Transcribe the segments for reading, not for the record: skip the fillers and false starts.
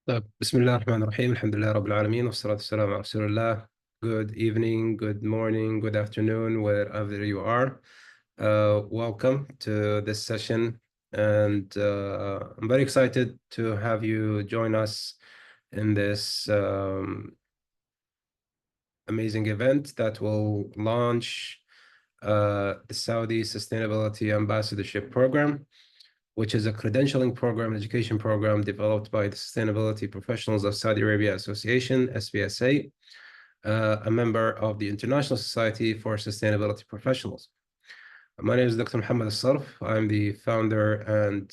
طيب بسم الله الرحمن الرحيم الحمد لله رب العالمين والصلاة والسلام على رسول الله. Good evening, good morning, good afternoon, wherever you are. Welcome to this session, and I'm very excited to have you join us in this amazing event that will launch the Saudi Sustainability Ambassadorship Program, which is a credentialing program, education program developed by the Sustainability Professionals of Saudi Arabia Association, SPSA, a member of the International Society for Sustainability Professionals. My name is Dr. Mohammed Al-Sarf. I'm the founder and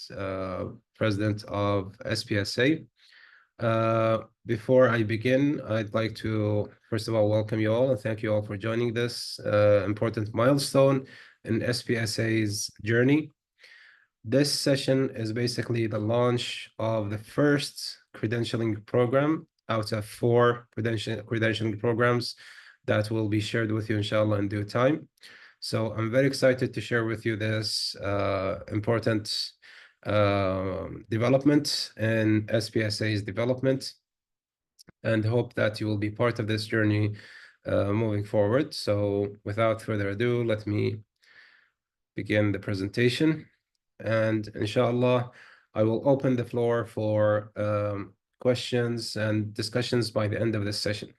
president of SPSA. Before I begin, I'd like to, first of all, welcome you all and thank you all for joining this important milestone in SPSA's journey. This session is basically the launch of the first credentialing program out of 4 credentialing programs that will be shared with you, inshallah, in due time. So I'm very excited to share with you this important development in SPSA's development, and hope that you will be part of this journey moving forward. So without further ado, let me begin the presentation. And inshallah, I will open the floor for questions and discussions by the end of this session.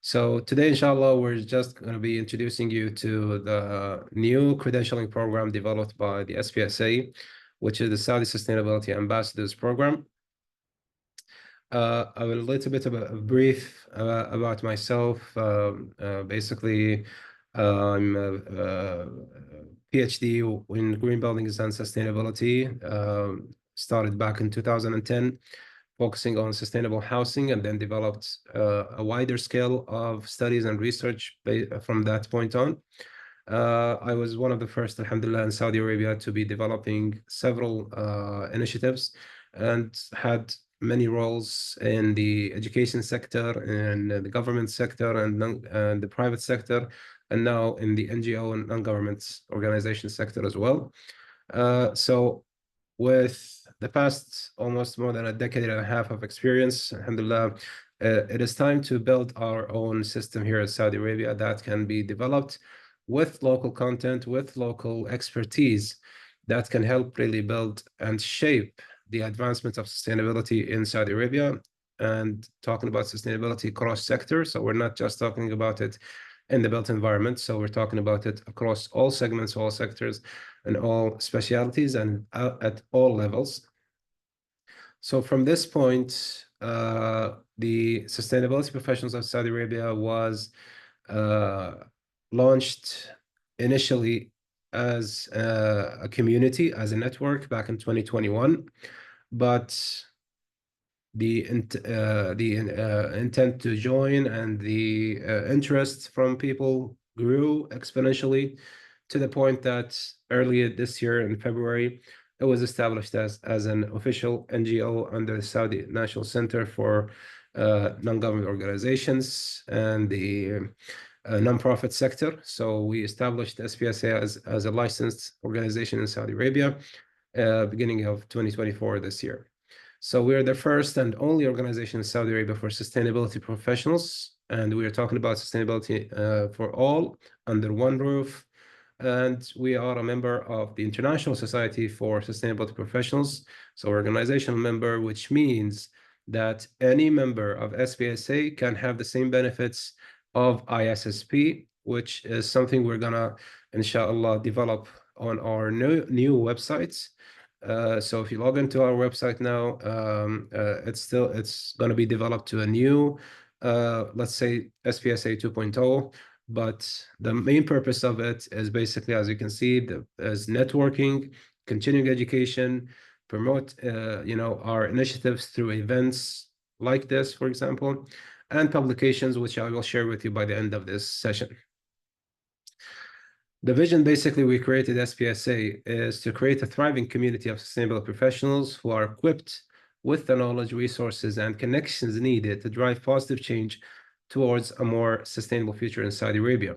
So today, inshallah, we're just going to be introducing you to the new credentialing program developed by the SPSA, which is the Saudi Sustainability Ambassadors Program. A little bit of a brief about myself. Basically, I'm a PhD in green buildings and sustainability. Started back in 2010, focusing on sustainable housing, and then developed a wider scale of studies and research from that point on. I was one of the first, alhamdulillah, in Saudi Arabia to be developing several initiatives, and had many roles in the education sector, and the government sector, and the private sector, and now in the NGO and non-government organization sector as well. So with the past almost more than a decade and a half of experience, alhamdulillah, it is time to build our own system here in Saudi Arabia that can be developed with local content, with local expertise, that can help really build and shape the advancement of sustainability in Saudi Arabia. And talking about sustainability cross sector, so we're not just talking about it in the built environment, so we're talking about it across all segments, all sectors, and all specialities, and at all levels. So from this point, the Sustainability Professionals of Saudi Arabia was launched initially as a community, as a network back in 2021, but the intent to join and the interest from people grew exponentially, to the point that earlier this year in February, it was established as an official NGO under the Saudi National Center for Non-Government Organizations and the nonprofit sector. So we established SPSA as a licensed organization in Saudi Arabia, beginning of 2024 this year. So we are the first and only organization in Saudi Arabia for sustainability professionals, and we are talking about sustainability for all under one roof. And we are a member of the International Society for Sustainability Professionals, so organizational member, which means that any member of SPSA can have the same benefits of ISSP, which is something we're gonna, inshallah, develop on our new websites. So if you log into our website now, it's going to be developed to a new, let's say, SPSA 2.0. But the main purpose of it is basically, as you can see, is networking, continuing education, promote, our initiatives through events like this, for example, and publications, which I will share with you by the end of this session. The vision basically we created SPSA is to create a thriving community of sustainable professionals who are equipped with the knowledge, resources, and connections needed to drive positive change towards a more sustainable future in Saudi Arabia.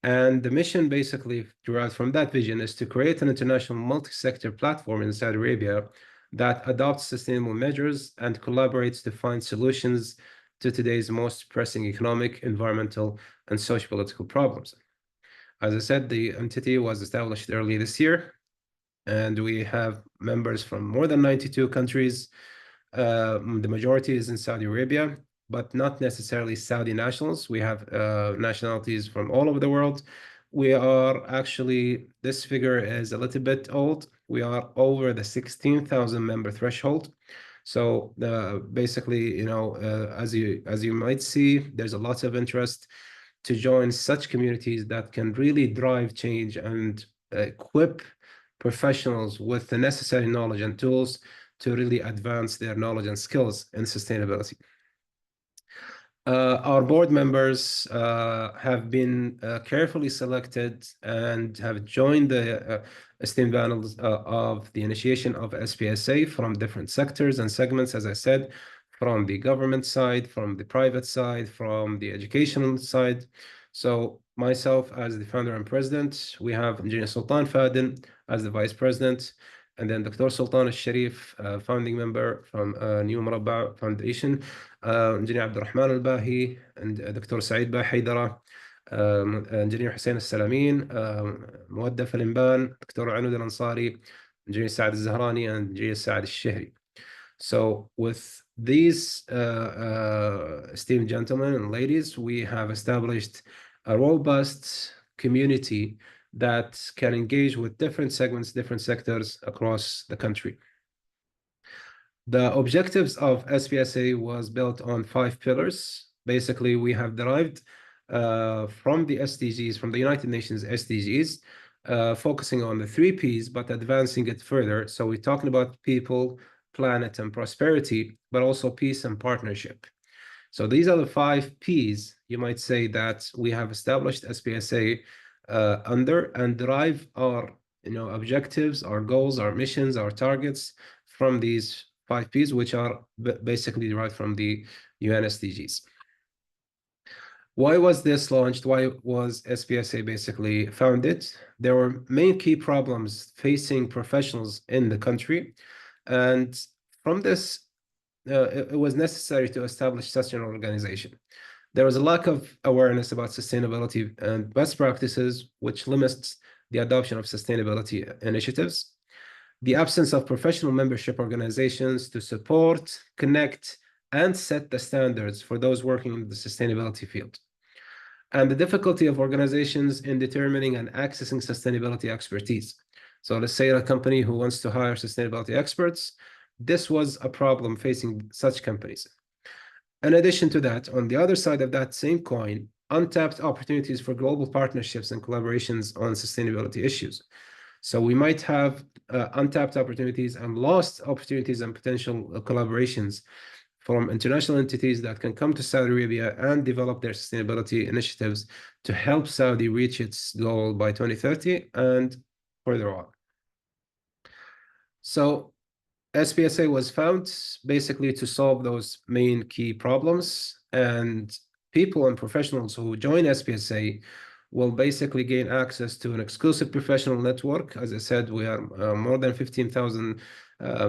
And the mission basically derived from that vision is to create an international multi-sector platform in Saudi Arabia that adopts sustainable measures and collaborates to find solutions to today's most pressing economic, environmental, and socio-political problems. As I said, the entity was established early this year, and we have members from more than 92 countries. The majority is in Saudi Arabia, but not necessarily Saudi nationals. We have nationalities from all over the world. We are actually, this figure is a little bit old. We are over the 16,000 member threshold. So basically, as you might see, there's a lot of interest to join such communities that can really drive change and equip professionals with the necessary knowledge and tools to really advance their knowledge and skills in sustainability. Our board members have been carefully selected and have joined the esteemed panels of the initiation of SPSA from different sectors and segments, as I said, from the government side, from the private side, from the educational side. So myself as the founder and president, we have Engineer Sultan Fadin as the vice president, and then Dr. Sultan Al-Sharif, founding member from New Murabba Foundation, Engineer Abdurrahman Al-Bahi, and Dr. Saeed Bah Haidara, Engineer Hussein Al-Salamin, Muaddaf Al-Imban, Dr. Anud Al-Ansari, Engineer Saad Al-Zahrani, and Engineer Saad Al-Shehri. So with these esteemed gentlemen and ladies, we have established a robust community that can engage with different segments, different sectors across the country. The objectives of SPSA was built on 5 pillars. Basically, we have derived from the SDGs, from the United Nations SDGs, focusing on the 3 Ps, but advancing it further. So we're talking about people, planet, and prosperity, but also peace and partnership. So these are the 5 Ps, you might say, that we have established SPSA under and derive our objectives, our goals, our missions, our targets from these 5 Ps, which are basically derived from the UN SDGs. Why was this launched? Why was SPSA basically founded? There were main key problems facing professionals in the country, and from this, it was necessary to establish such an organization. There was a lack of awareness about sustainability and best practices, which limits the adoption of sustainability initiatives. The absence of professional membership organizations to support, connect, and set the standards for those working in the sustainability field. And the difficulty of organizations in determining and accessing sustainability expertise. So let's say a company who wants to hire sustainability experts, this was a problem facing such companies. In addition to that, on the other side of that same coin, untapped opportunities for global partnerships and collaborations on sustainability issues. So we might have untapped opportunities and lost opportunities and potential collaborations from international entities that can come to Saudi Arabia and develop their sustainability initiatives to help Saudi reach its goal by 2030 and further on. So SPSA was found basically to solve those main key problems, and people and professionals who join SPSA will basically gain access to an exclusive professional network. As I said, we are more than 15,000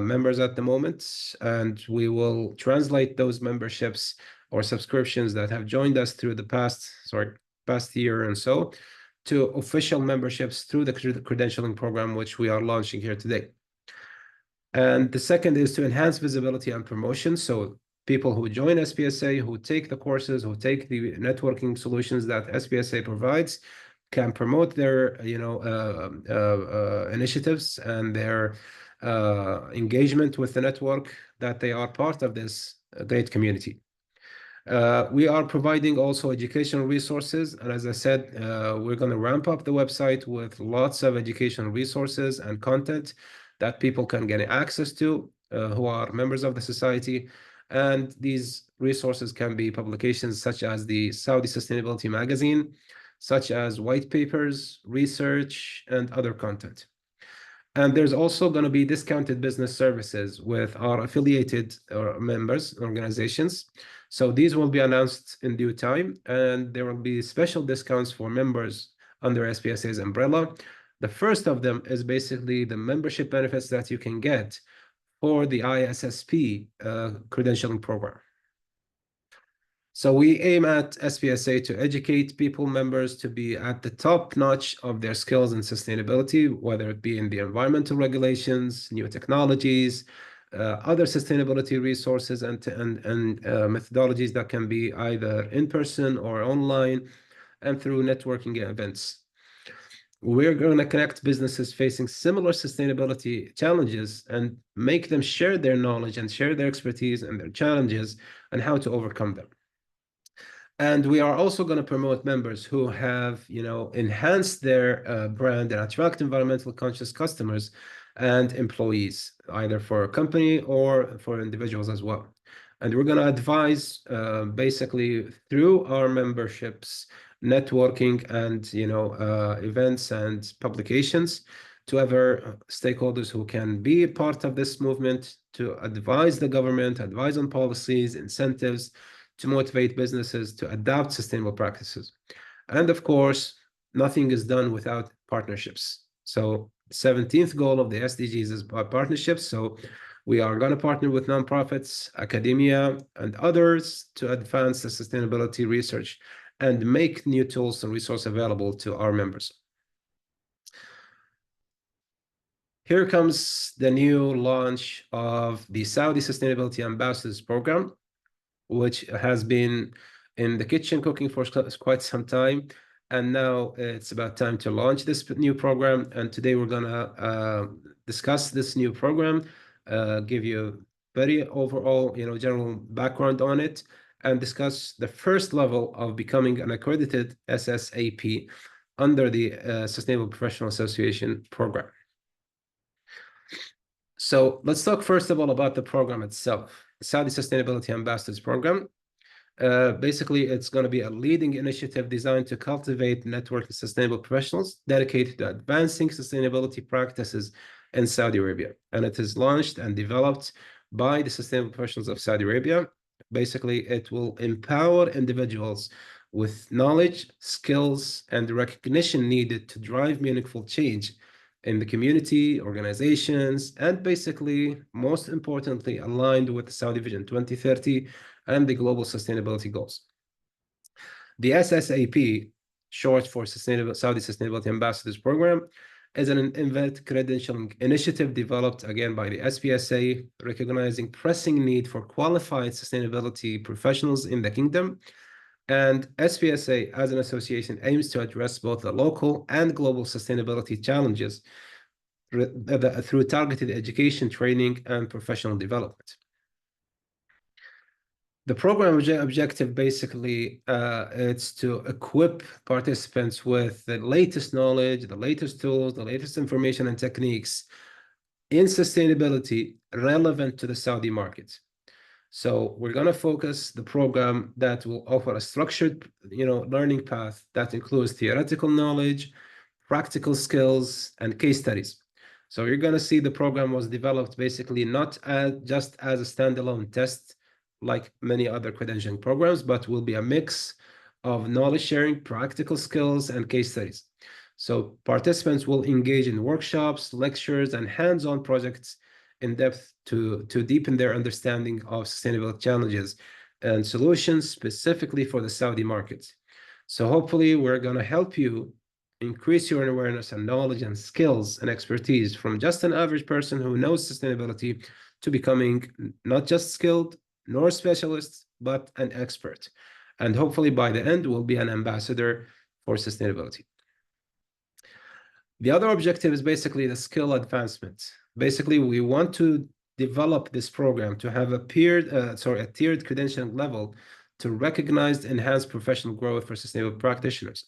members at the moment, and we will translate those memberships or subscriptions that have joined us through the past year and so to official memberships through the credentialing program, which we are launching here today. And the second is to enhance visibility and promotion. So people who join SPSA, who take the courses, who take the networking solutions that SPSA provides, can promote their initiatives and their engagement with the network, that they are part of this great community. We are providing also educational resources. And as I said, we're going to ramp up the website with lots of educational resources and content that people can get access to who are members of the society. And these resources can be publications such as the Saudi Sustainability Magazine, such as white papers, research, and other content. And there's also going to be discounted business services with our affiliated members, organizations. So these will be announced in due time, and there will be special discounts for members under SPSA's umbrella. The first of them is basically the membership benefits that you can get for the ISSP credentialing program. So we aim at SPSA to educate people, members, to be at the top notch of their skills in sustainability, whether it be in the environmental regulations, new technologies, other sustainability resources and methodologies that can be either in person or online and through networking events. We're going to connect businesses facing similar sustainability challenges and make them share their knowledge and share their expertise and their challenges and how to overcome them. And we are also going to promote members who have, enhanced their brand and attract environmental conscious customers and employees, either for a company or for individuals as well. And we're going to advise basically through our memberships, networking and, events and publications to other stakeholders who can be a part of this movement to advise the government, advise on policies, incentives, to motivate businesses to adopt sustainable practices. And of course, nothing is done without partnerships. So 17th goal of the SDGs is partnerships. So we are going to partner with nonprofits, academia, and others to advance the sustainability research and make new tools and resources available to our members. Here comes the new launch of the Saudi Sustainability Ambassadors Program, which has been in the kitchen cooking for quite some time. And now it's about time to launch this new program. And today we're gonna discuss this new program, give you very overall, general background on it, and discuss the first level of becoming an accredited SSAP under the Sustainable Professional Association program. So let's talk first of all about the program itself. Saudi Sustainability Ambassadors Program. Basically, it's going to be a leading initiative designed to cultivate a network of sustainable professionals dedicated to advancing sustainability practices in Saudi Arabia. And it is launched and developed by the sustainable professionals of Saudi Arabia. Basically, it will empower individuals with knowledge, skills, and recognition needed to drive meaningful change in the community, organizations, and basically, most importantly, aligned with the Saudi Vision 2030 and the global sustainability goals. The SSAP, short for Saudi Sustainability Ambassadors Program, is an invalid credentialing initiative developed again by the SPSA, recognizing pressing need for qualified sustainability professionals in the kingdom. And SPSA, as an association, aims to address both the local and global sustainability challenges through targeted education, training, and professional development. The program objective basically it's to equip participants with the latest knowledge, the latest tools, the latest information and techniques in sustainability relevant to the Saudi market. So we're going to focus the program that will offer a structured, learning path that includes theoretical knowledge, practical skills, and case studies. So you're going to see the program was developed basically not just as a standalone test like many other credentialing programs, but will be a mix of knowledge sharing, practical skills, and case studies. So participants will engage in workshops, lectures, and hands-on projects in depth to deepen their understanding of sustainability challenges and solutions specifically for the Saudi market. So hopefully we're going to help you increase your awareness and knowledge and skills and expertise from just an average person who knows sustainability to becoming not just skilled nor specialist, but an expert. And hopefully by the end, we'll be an ambassador for sustainability. The other objective is basically the skill advancement. Basically, we want to develop this program to have a tiered credentialing level to recognize enhanced professional growth for sustainable practitioners.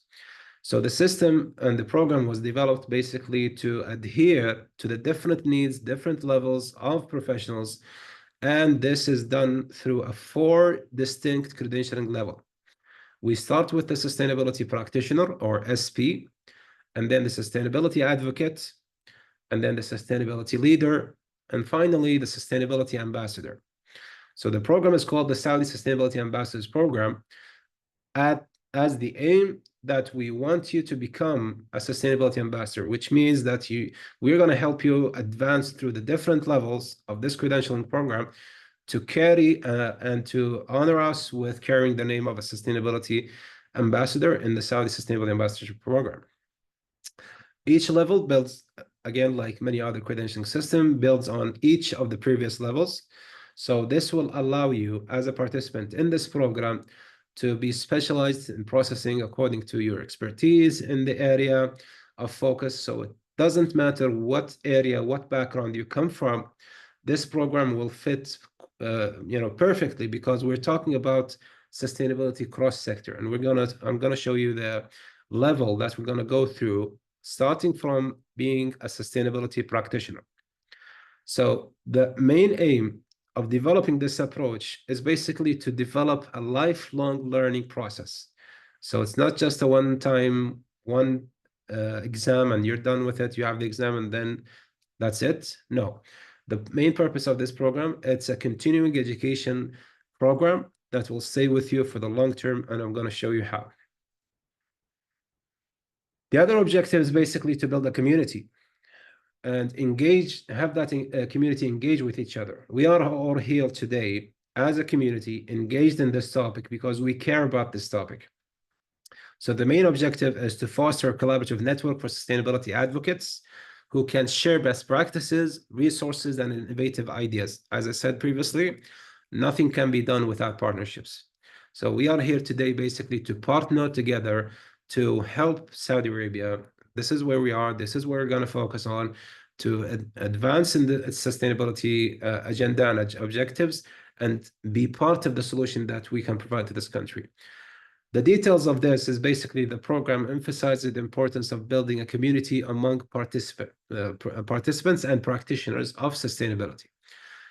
So the system and the program was developed basically to adhere to the different needs, different levels of professionals. And this is done through 4 distinct credentialing levels. We start with the sustainability practitioner or SP, and then the sustainability advocate, and then the sustainability leader, and finally the sustainability ambassador. So the program is called the Saudi Sustainability Ambassadors Program as the aim that we want you to become a sustainability ambassador, which means that we're going to help you advance through the different levels of this credentialing program to carry and to honor us with carrying the name of a sustainability ambassador in the Saudi Sustainability Ambassadorship Program. Each level builds, again, like many other credentialing system, builds on each of the previous levels. So this will allow you as a participant in this program to be specialized in processing according to your expertise in the area of focus. So it doesn't matter what area, what background you come from, this program will fit perfectly, because we're talking about sustainability cross-sector. And I'm gonna show you the level that we're gonna go through, starting from being a sustainability practitioner. So the main aim of developing this approach is basically to develop a lifelong learning process. So it's not just a one-time exam and you're done with it, you have the exam and then that's it. No, the main purpose of this program, it's a continuing education program that will stay with you for the long term, and I'm going to show you how. The other objective is basically to build a community and have that community engage with each other. We are all here today as a community engaged in this topic because we care about this topic. So the main objective is to foster a collaborative network for sustainability advocates who can share best practices, resources, and innovative ideas. As I said previously, nothing can be done without partnerships. So we are here today basically to partner together to help Saudi Arabia. This is where we are. This is where we're going to focus on to advance in the sustainability agenda and objectives and be part of the solution that we can provide to this country. The details of this is basically the program emphasizes the importance of building a community among participants and practitioners of sustainability.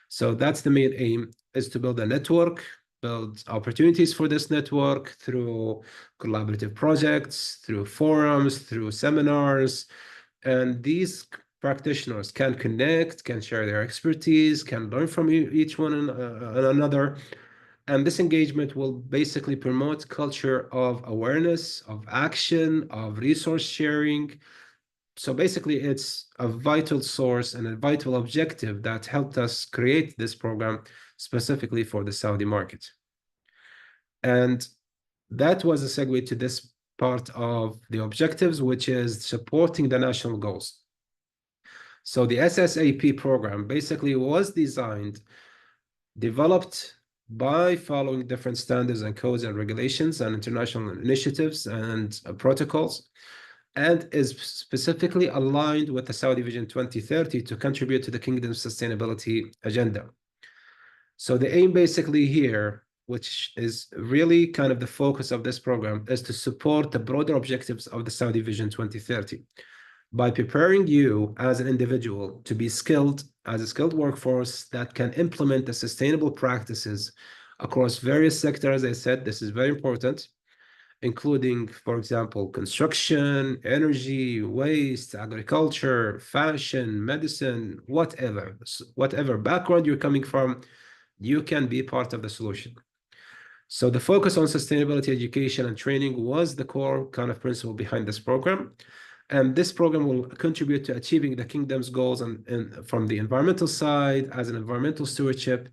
So that's the main aim, is to build a network, build opportunities for this network through collaborative projects, through forums, through seminars. And these practitioners can connect, can share their expertise, can learn from each one another. And this engagement will basically promote culture of awareness, of action, of resource sharing. So basically, it's a vital source and a vital objective that helped us create this program specifically for the Saudi market. And that was a segue to this part of the objectives, which is supporting the national goals. So the SSAP program basically was developed by following different standards and codes and regulations and international initiatives and protocols, and is specifically aligned with the Saudi Vision 2030 to contribute to the kingdom's sustainability agenda. So the aim basically here, which is really kind of the focus of this program, is to support the broader objectives of the Saudi Vision 2030 by preparing you as an individual to be skilled as a skilled workforce that can implement the sustainable practices across various sectors. As I said, this is very important, including, for example, construction, energy, waste, agriculture, fashion, medicine, whatever background you're coming from, you can be part of the solution. So the focus on sustainability education and training was the core kind of principle behind this program. And this program will contribute to achieving the kingdom's goals and from the environmental side, as an environmental stewardship,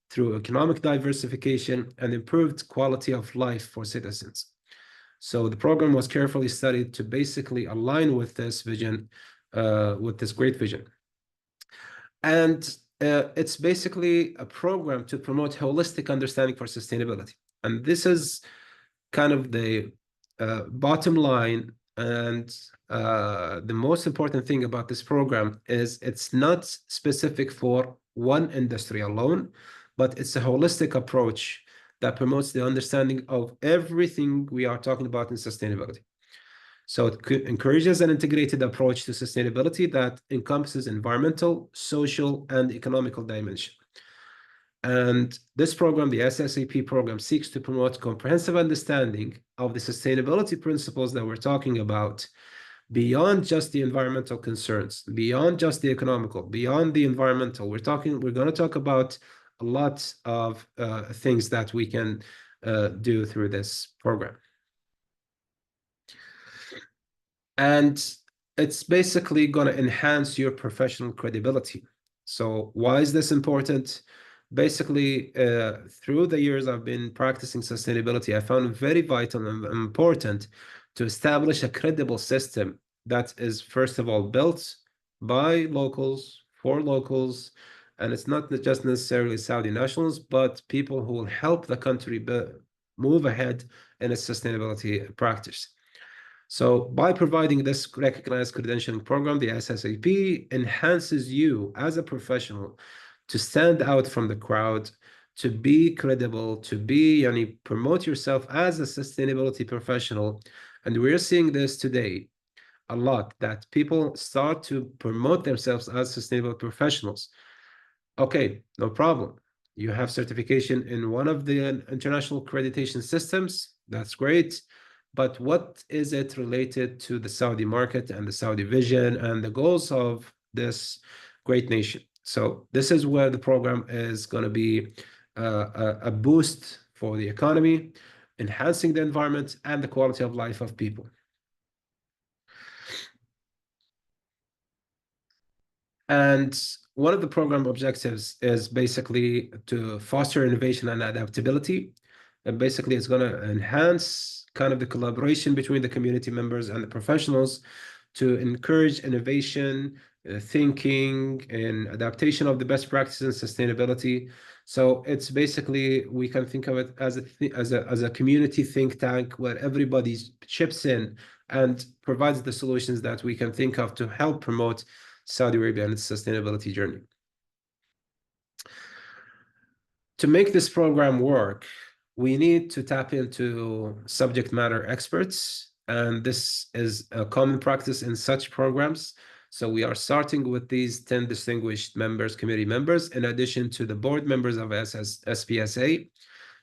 through economic diversification and improved quality of life for citizens. So the program was carefully studied to basically align with this vision, with this great vision. And it's basically a program to promote holistic understanding for sustainability. And this is kind of the bottom line. And the most important thing about this program is it's not specific for one industry alone, but it's a holistic approach that promotes the understanding of everything we are talking about in sustainability. So it encourages an integrated approach to sustainability that encompasses environmental, social, and economical dimension. And this program, the SSAP program, seeks to promote comprehensive understanding of the sustainability principles that we're talking about beyond just the environmental concerns, beyond just the economical, beyond the environmental. We're going to talk about a lot of things that we can do through this program. And it's basically going to enhance your professional credibility. So why is this important? Basically, through the years I've been practicing sustainability, I found it very vital and important to establish a credible system that is, first of all, built by locals, for locals, and it's not just necessarily Saudi nationals, but people who will help the country move ahead in its sustainability practice. So by providing this recognized credentialing program, the SSAP enhances you as a professional to stand out from the crowd, to be credible, to promote yourself as a sustainability professional. And we're seeing this today a lot, that people start to promote themselves as sustainable professionals. Okay, no problem. You have certification in one of the international accreditation systems. That's great. But what is it related to the Saudi market and the Saudi vision and the goals of this great nation? So this is where the program is going to be a boost for the economy, enhancing the environment and the quality of life of people. And one of the program objectives is basically to foster innovation and adaptability. And basically, it's going to enhance kind of the collaboration between the community members and the professionals to encourage innovation, thinking, and adaptation of the best practices and sustainability. So it's basically, we can think of it as a community think tank where everybody chips in and provides the solutions that we can think of to help promote Saudi Arabia and its sustainability journey. To make this program work, we need to tap into subject matter experts, and this is a common practice in such programs. So we are starting with these 10 distinguished members, committee members, in addition to the board members of SPSA.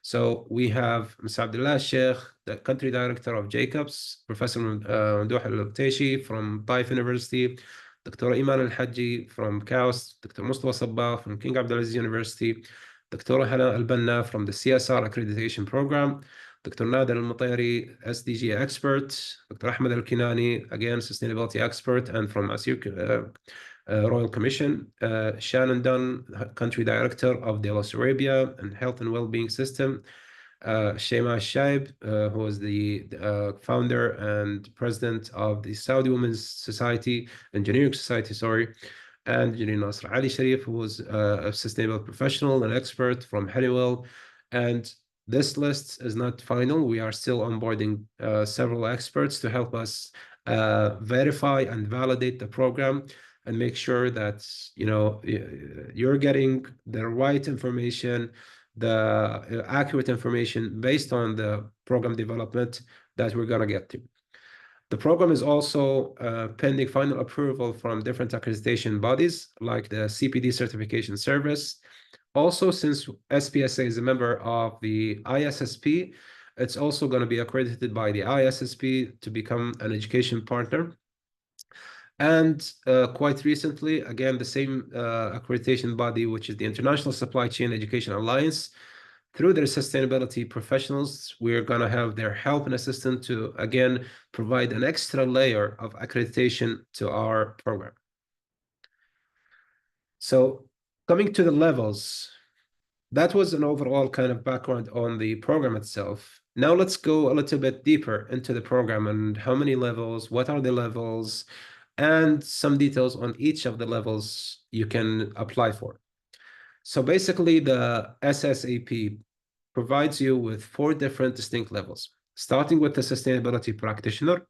So we have Mr. Abdullah Sheikh, the country director of Jacobs, Professor Mamdouh Al-Lubtaishi from Taif University, Dr. Iman Al-Haji from KAUST, Dr. Mustafa Sabbah from King Abdulaziz University, Dr. Hana Al-Banna from the CSR Accreditation Program, Dr. Nader Al-Mutairi, SDG expert, Dr. Ahmed Al-Kinani, again, sustainability expert, and from ASIR Royal Commission, Shannon Dunn, country director of Delos Arabia and Health and Wellbeing System, Shema Shaib, who is the founder and president of the Saudi Women's Society, Engineering Society, sorry, and Janine Nasr Ali Sharif, who was a sustainable professional and expert from Honeywell. And this list is not final. We are still onboarding several experts to help us verify and validate the program and make sure that you're getting the right information, the accurate information based on the program development that we're going to get to. The program is also pending final approval from different accreditation bodies like the CPD Certification Service. Also, since SPSA is a member of the ISSP, it's also going to be accredited by the ISSP to become an education partner. And quite recently, again, the same accreditation body, which is the International Supply Chain Education Alliance, through their sustainability professionals, we're going to have their help and assistance to, again, provide an extra layer of accreditation to our program. So coming to the levels, that was an overall kind of background on the program itself. Now let's go a little bit deeper into the program and how many levels, what are the levels, and some details on each of the levels you can apply for. So basically, the SSAP provides you with 4 different distinct levels, starting with the sustainability practitioner,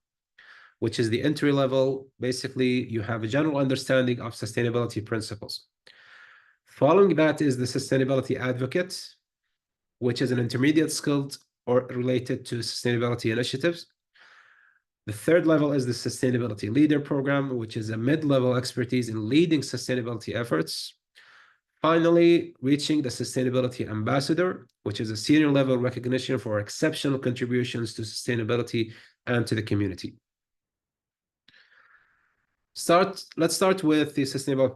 which is the entry level. Basically, you have a general understanding of sustainability principles. Following that is the sustainability advocate, which is an intermediate skilled or related to sustainability initiatives. The third level is the Sustainability Leader Program, which is a mid-level expertise in leading sustainability efforts. Finally, reaching the Sustainability Ambassador, which is a senior level recognition for exceptional contributions to sustainability and to the community. Let's start with the sustainable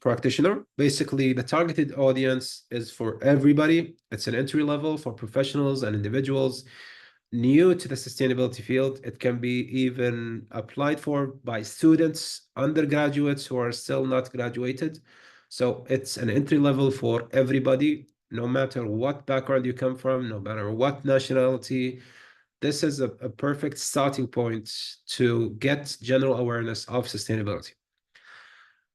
practitioner. Basically, the targeted audience is for everybody. It's an entry level for professionals and individuals. new to the sustainability field. It can be even applied for by students, undergraduates who are still not graduated. So it's an entry level for everybody, no matter what background you come from, no matter what nationality. This is a perfect starting point to get general awareness of sustainability.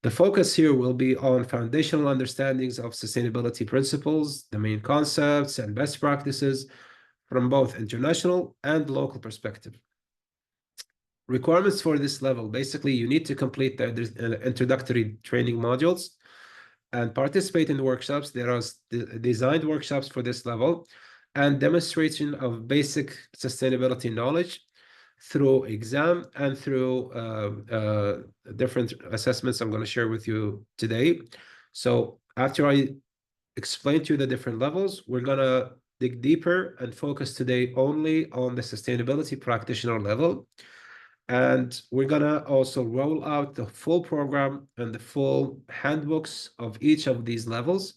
The focus here will be on foundational understandings of sustainability principles, the main concepts and best practices from both international and local perspective. Requirements for this level, basically you need to complete the introductory training modules and participate in the workshops. There are designed workshops for this level and demonstration of basic sustainability knowledge through exam and through different assessments I'm going to share with you today. So after I explain to you the different levels, we're going to dig deeper and focus today only on the sustainability practitioner level. And we're going to also roll out the full program and the full handbooks of each of these levels,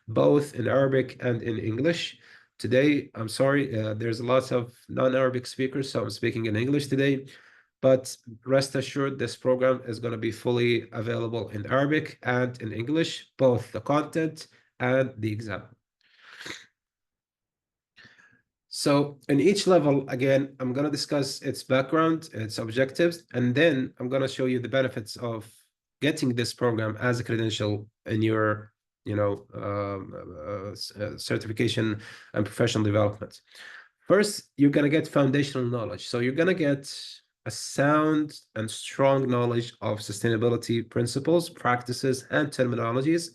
both in Arabic and in English. Today, I'm sorry, there's lots of non-Arabic speakers, so I'm speaking in English today. But rest assured, this program is going to be fully available in Arabic and in English, both the content and the exam. So in each level, again, I'm going to discuss its background, its objectives, and then I'm going to show you the benefits of getting this program as a credential in your, certification and professional development. First, you're going to get foundational knowledge. So you're going to get a sound and strong knowledge of sustainability principles, practices, and terminologies.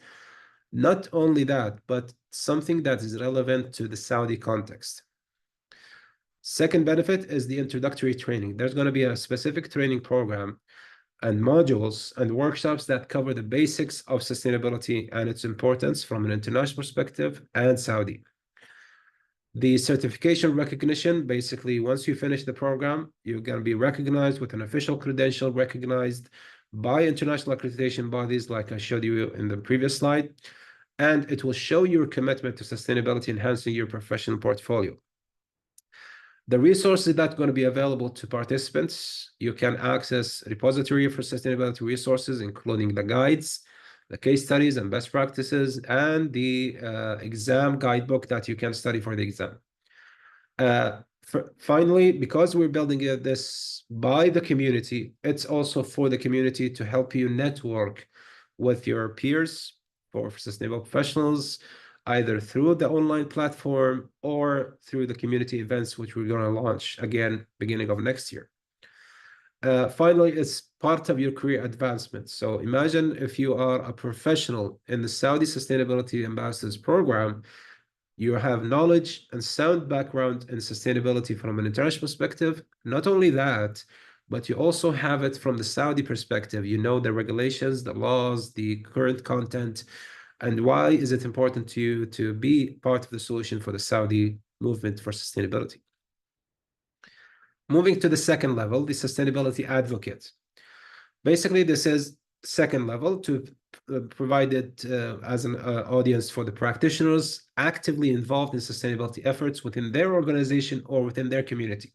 Not only that, but something that is relevant to the Saudi context. Second benefit is the introductory training. There's going to be a specific training program and modules and workshops that cover the basics of sustainability and its importance from an international perspective and Saudi. The certification recognition, basically, once you finish the program, you're going to be recognized with an official credential recognized by international accreditation bodies, like I showed you in the previous slide, and it will show your commitment to sustainability, enhancing your professional portfolio. The resources that are going to be available to participants, you can access repository for sustainability resources, including the guides, the case studies and best practices, and the exam guidebook that you can study for the exam. Finally, because we're building this by the community, it's also for the community to help you network with your peers for sustainable professionals, either through the online platform or through the community events, which we're going to launch again beginning of next year. Finally, it's part of your career advancement. So imagine if you are a professional in the Saudi Sustainability Ambassadors Program, you have knowledge and sound background in sustainability from an international perspective. Not only that, but you also have it from the Saudi perspective. You know the regulations, the laws, the current content, and why is it important to you to be part of the solution for the Saudi movement for sustainability. Moving to the second level, the sustainability advocate. Basically, this is second level to provide it as an audience for the practitioners actively involved in sustainability efforts within their organization or within their community.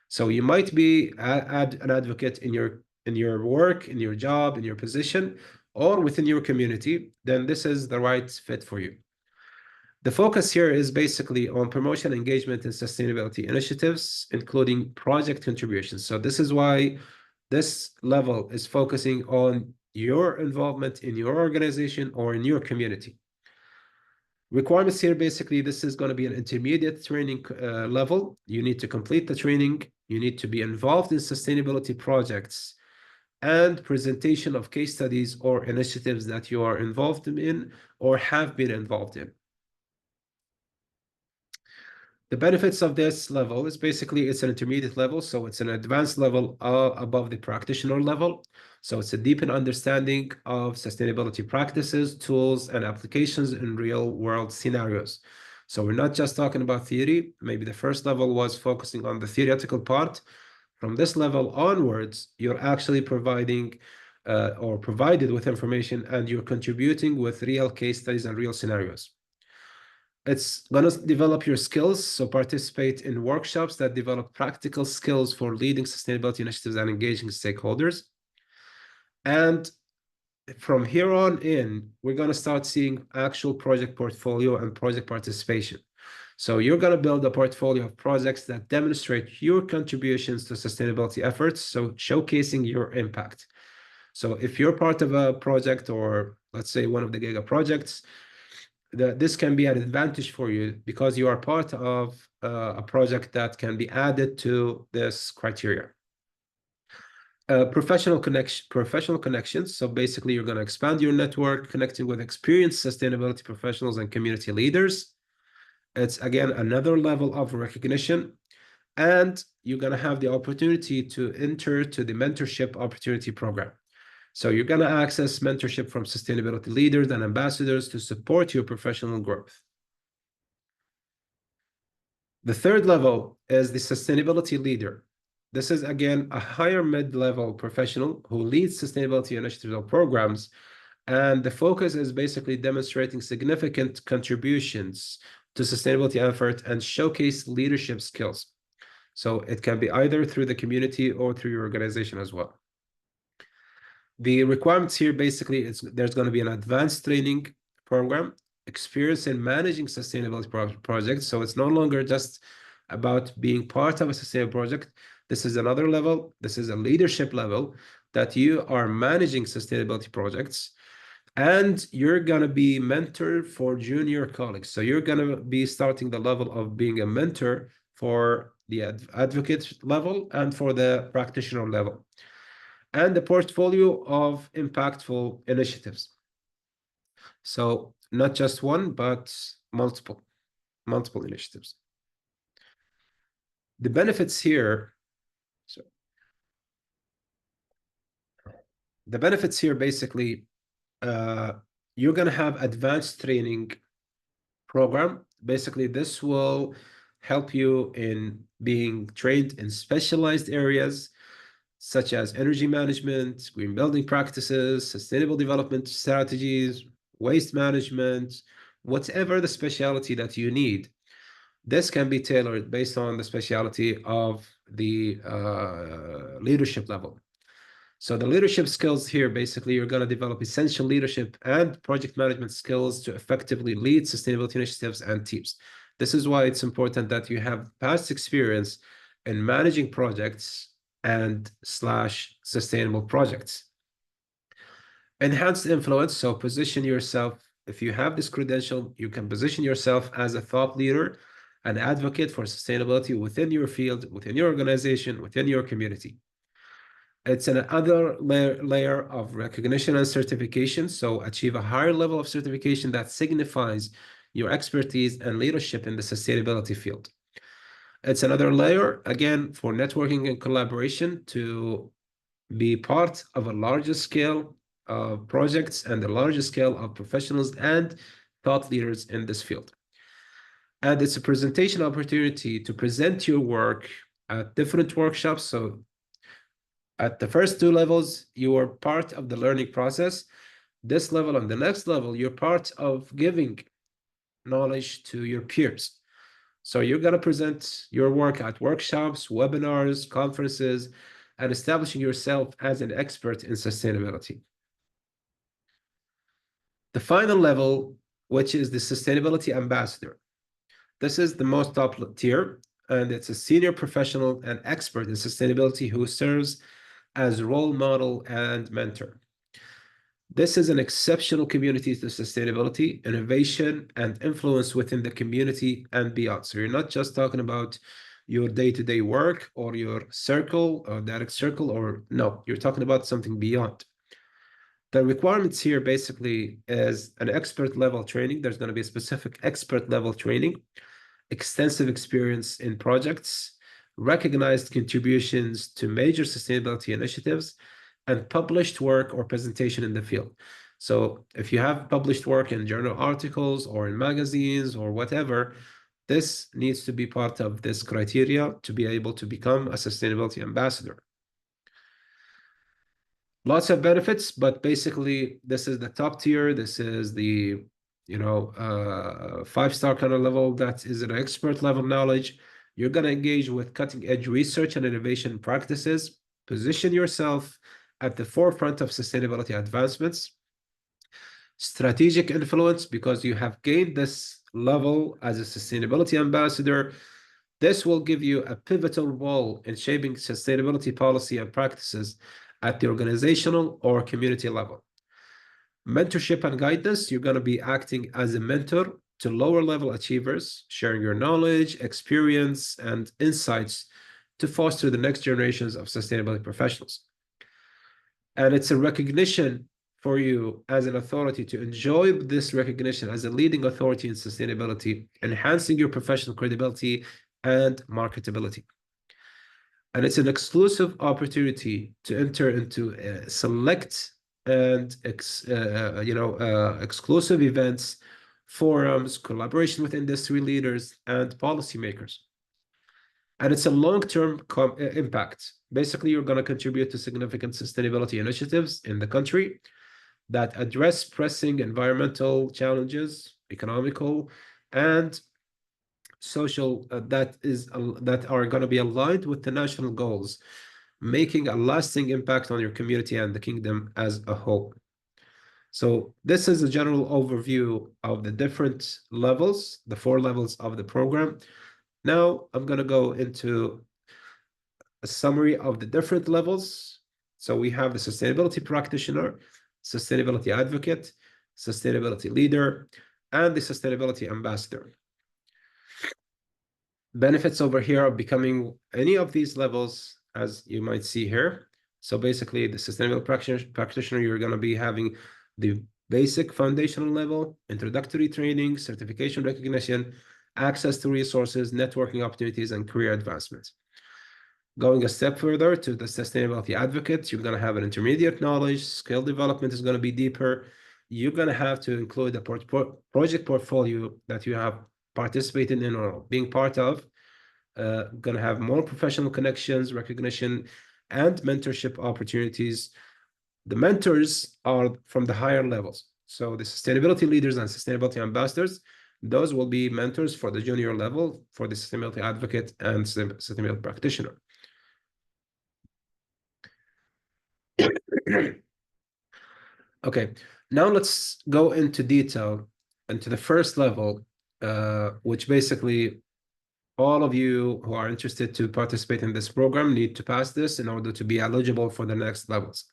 So you might be an advocate in your work, in your job, in your position, or within your community, then this is the right fit for you. The focus here is basically on promotion, engagement, and sustainability initiatives, including project contributions. So this is why this level is focusing on your involvement in your organization or in your community. Requirements here, basically, this is going to be an intermediate training level. You need to complete the training. You need to be involved in sustainability projects and presentation of case studies or initiatives that you are involved in or have been involved in. The benefits of this level is basically it's an intermediate level, so it's an advanced level above the practitioner level. So it's a deepened understanding of sustainability practices, tools, and applications in real-world scenarios. So we're not just talking about theory. Maybe the first level was focusing on the theoretical part. From this level onwards, you're actually providing or provided with information, and you're contributing with real case studies and real scenarios. It's going to develop your skills. So participate in workshops that develop practical skills for leading sustainability initiatives and engaging stakeholders. And from here on in, we're going to start seeing actual project portfolio and project participation. So you're going to build a portfolio of projects that demonstrate your contributions to sustainability efforts, so showcasing your impact. So if you're part of a project, or let's say one of the Giga projects, this can be an advantage for you because you are part of a project that can be added to this criteria. Professional connections. So basically, you're going to expand your network, connecting with experienced sustainability professionals and community leaders. It's again another level of recognition, and you're going to have the opportunity to enter to the mentorship opportunity program. So you're going to access mentorship from sustainability leaders and ambassadors to support your professional growth. The third level is the sustainability leader. This is, again, a higher mid-level professional who leads sustainability initiatives or programs. And the focus is basically demonstrating significant contributions to sustainability effort and showcase leadership skills. So it can be either through the community or through your organization as well. The requirements here, basically, there's going to be an advanced training program, experience in managing sustainability projects. So it's no longer just about being part of a sustainable project. This is another level. This is a leadership level that you are managing sustainability projects, and you're going to be mentor for junior colleagues. So you're going to be starting the level of being a mentor for the advocate level and for the practitioner level, and a portfolio of impactful initiatives. So not just one, but multiple initiatives. The benefits here, basically, you're going to have advanced training program. Basically, this will help you in being trained in specialized areas such as energy management, green building practices, sustainable development strategies, waste management, whatever the specialty that you need. This can be tailored based on the specialty of the leadership level. So the leadership skills here, basically, you're going to develop essential leadership and project management skills to effectively lead sustainability initiatives and teams. This is why it's important that you have past experience in managing projects and / sustainable projects. Enhanced influence. So position yourself. If you have this credential, you can position yourself as a thought leader, an advocate for sustainability within your field, within your organization, within your community. It's another layer of recognition and certification. So achieve a higher level of certification that signifies your expertise and leadership in the sustainability field. It's another layer, again, for networking and collaboration to be part of a larger scale of projects and a larger scale of professionals and thought leaders in this field. And it's a presentation opportunity to present your work at different workshops. So at the first two levels, you are part of the learning process. This level and the next level, you're part of giving knowledge to your peers. So you're going to present your work at workshops, webinars, conferences, and establishing yourself as an expert in sustainability. The final level, which is the sustainability ambassador. This is the most top tier, and it's a senior professional and expert in sustainability who serves as role model and mentor. This is an exceptional community to sustainability, innovation, and influence within the community and beyond. So you're not just talking about your day-to-day work or your circle or direct circle, or no, you're talking about something beyond. The requirements here basically is an expert level training. There's going to be a specific expert level training, extensive experience in projects, recognized contributions to major sustainability initiatives, and published work or presentation in the field. So if you have published work in journal articles or in magazines or whatever, this needs to be part of this criteria to be able to become a sustainability ambassador. Lots of benefits, but basically this is the top tier. This is the 5-star kind of level. That is an expert level knowledge. You're going to engage with cutting edge research and innovation practices. Position yourself at the forefront of sustainability advancements. Strategic influence, because you have gained this level as a sustainability ambassador. This will give you a pivotal role in shaping sustainability policy and practices at the organizational or community level. Mentorship and guidance, you're going to be acting as a mentor to lower level achievers, sharing your knowledge, experience, and insights to foster the next generations of sustainability professionals. And it's a recognition for you as an authority to enjoy this recognition as a leading authority in sustainability, enhancing your professional credibility and marketability. And it's an exclusive opportunity to enter into select and exclusive events, forums, collaboration with industry leaders and policymakers. And it's a long-term impact. Basically, you're going to contribute to significant sustainability initiatives in the country that address pressing environmental challenges, economical, and social that are going to be aligned with the national goals, making a lasting impact on your community and the kingdom as a whole. So this is a general overview of the different levels, the 4 levels of the program. Now I'm going to go into a summary of the different levels. So we have the sustainability practitioner, sustainability advocate, sustainability leader, and the sustainability ambassador. Benefits over here of becoming any of these levels, as you might see here. So basically, the sustainability practitioner, you're going to be having the basic foundational level, introductory training, certification recognition, access to resources, networking opportunities, and career advancement. Going a step further to the sustainability advocate, you're going to have an intermediate knowledge, skill development is going to be deeper. You're going to have to include a project portfolio that you have participated in or being part of. Going to have more professional connections, recognition, and mentorship opportunities. The mentors are from the higher levels. So the sustainability leaders and sustainability ambassadors, those will be mentors for the junior level, for the sustainability advocate and sustainability practitioner. Okay, now let's go into detail into the first level, which basically all of you who are interested to participate in this program need to pass this in order to be eligible for the next levels.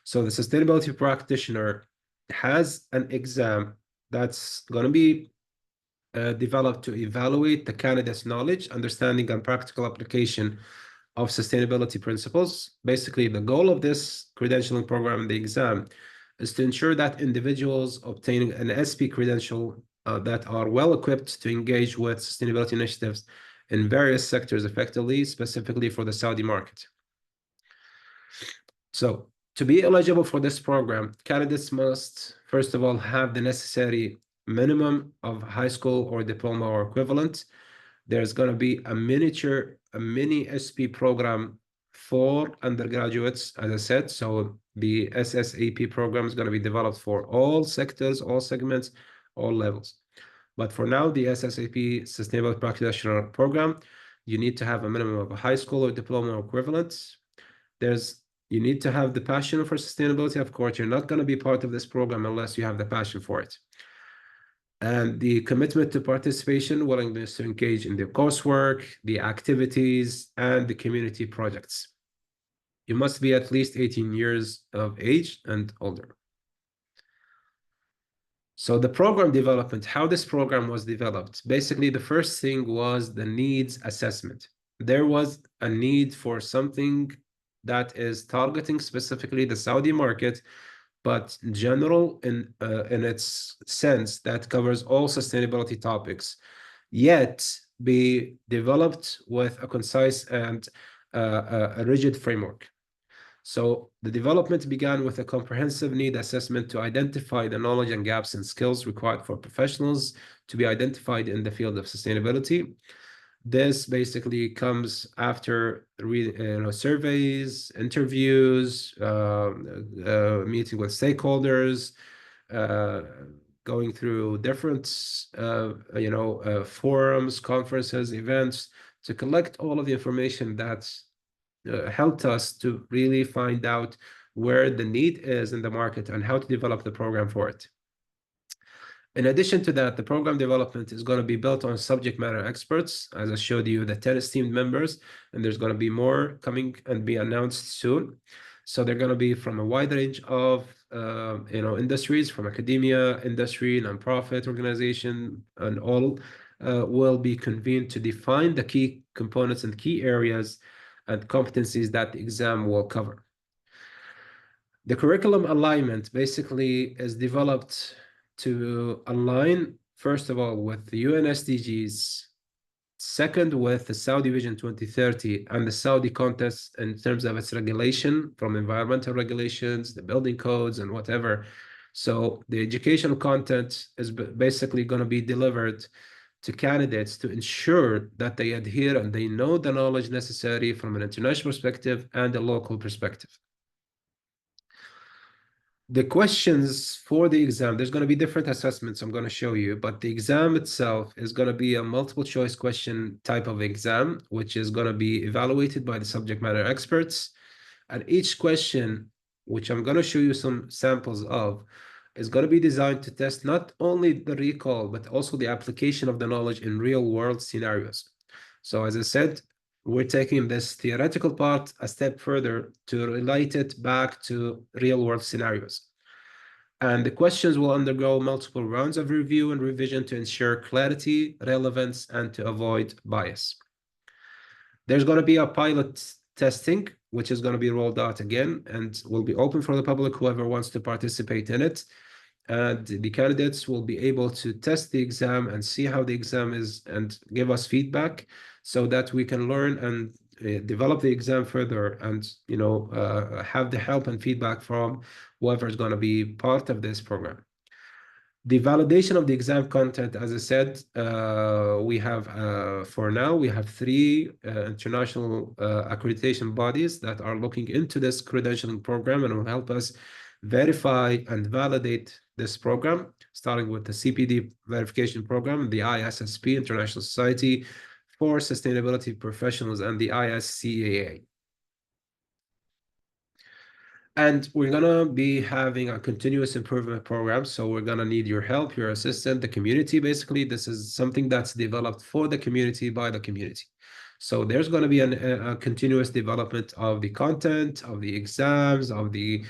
So the sustainability practitioner has an exam that's going to be developed to evaluate the candidate's knowledge, understanding, and practical application of sustainability principles. Basically, the goal of this credentialing program and the exam is to ensure that individuals obtaining an SP credential that are well equipped to engage with sustainability initiatives in various sectors effectively, specifically for the Saudi market. So to be eligible for this program, candidates must, first of all, have the necessary minimum of high school or diploma or equivalent. There's going to be a mini SP program for undergraduates, as I said. So the SSAP program is going to be developed for all sectors, all segments, all levels. But for now, the SSAP Sustainable Practitioner Program, you need to have a minimum of a high school or diploma or equivalent. You need to have the passion for sustainability. Of course, you're not going to be part of this program unless you have the passion for it. And the commitment to participation, willingness to engage in the coursework, the activities, and the community projects. You must be at least 18 years of age and older. So the program development, how this program was developed, basically the first thing was the needs assessment. There was a need for something that is targeting specifically the Saudi market, but general in its sense that covers all sustainability topics, yet be developed with a concise and a rigid framework. So the development began with a comprehensive need assessment to identify the knowledge and gaps and skills required for professionals to be identified in the field of sustainability. This basically comes after surveys, interviews, meeting with stakeholders, going through different, forums, conferences, events, to collect all of the information that's helped us to really find out where the need is in the market and how to develop the program for it. In addition to that, the program development is going to be built on subject matter experts, as I showed you, the 10 esteemed members, and there's going to be more coming and be announced soon. So they're going to be from a wide range of industries, from academia, industry, nonprofit organization, and all will be convened to define the key components and key areas and competencies that the exam will cover. The curriculum alignment basically is developed to align, first of all, with the UN SDGs, second, with the Saudi Vision 2030 and the Saudi context in terms of its regulation, from environmental regulations, the building codes, and whatever. So the educational content is basically going to be delivered to candidates to ensure that they adhere and they know the knowledge necessary from an international perspective and a local perspective. The questions for the exam, there's going to be different assessments I'm going to show you, but the exam itself is going to be a multiple choice question type of exam, which is going to be evaluated by the subject matter experts. And each question, which I'm going to show you some samples of, is going to be designed to test not only the recall, but also the application of the knowledge in real world scenarios. So as I said, we're taking this theoretical part a step further to relate it back to real world scenarios. And the questions will undergo multiple rounds of review and revision to ensure clarity, relevance, and to avoid bias. There's going to be a pilot testing, which is going to be rolled out again and will be open for the public, whoever wants to participate in it. And the candidates will be able to test the exam and see how the exam is and give us feedback so that we can learn and develop the exam further and have the help and feedback from whoever is going to be part of this program. The validation of the exam content, as I said, we have for now we have 3 international accreditation bodies that are looking into this credentialing program and will help us verify and validate this program, starting with the CPD verification program, the ISSP, International Society for Sustainability Professionals, and the ISCAA. And we're going to be having a continuous improvement program. So we're going to need your help, your assistance, the community. Basically, this is something that's developed for the community by the community. So there's going to be a continuous development of the content, of the exams, of the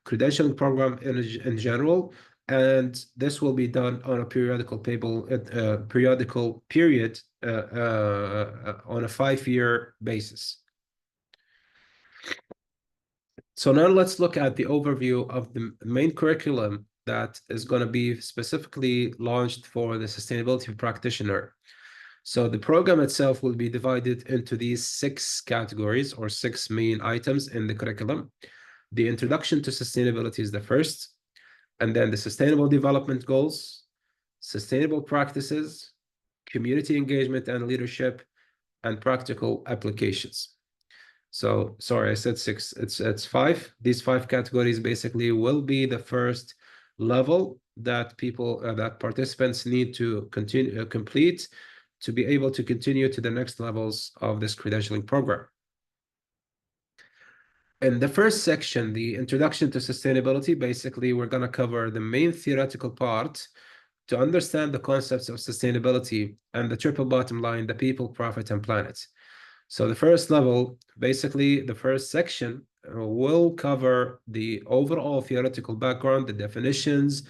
credentialing program in general. And this will be done on a periodical period on a 5-year basis. So now let's look at the overview of the main curriculum that is going to be specifically launched for the sustainability practitioner. So the program itself will be divided into these 6 categories or 6 main items in the curriculum. The introduction to sustainability is the first, and then the sustainable development goals, sustainable practices, community engagement and leadership, and practical applications. So sorry, I said 6. It's 5. These 5 categories basically will be the first level that that participants need to complete to be able to continue to the next levels of this credentialing program. In the first section, the introduction to sustainability, basically we're going to cover the main theoretical part to understand the concepts of sustainability and the triple bottom line, the people, profit, and planet. So the first level, basically the first section will cover the overall theoretical background, the definitions,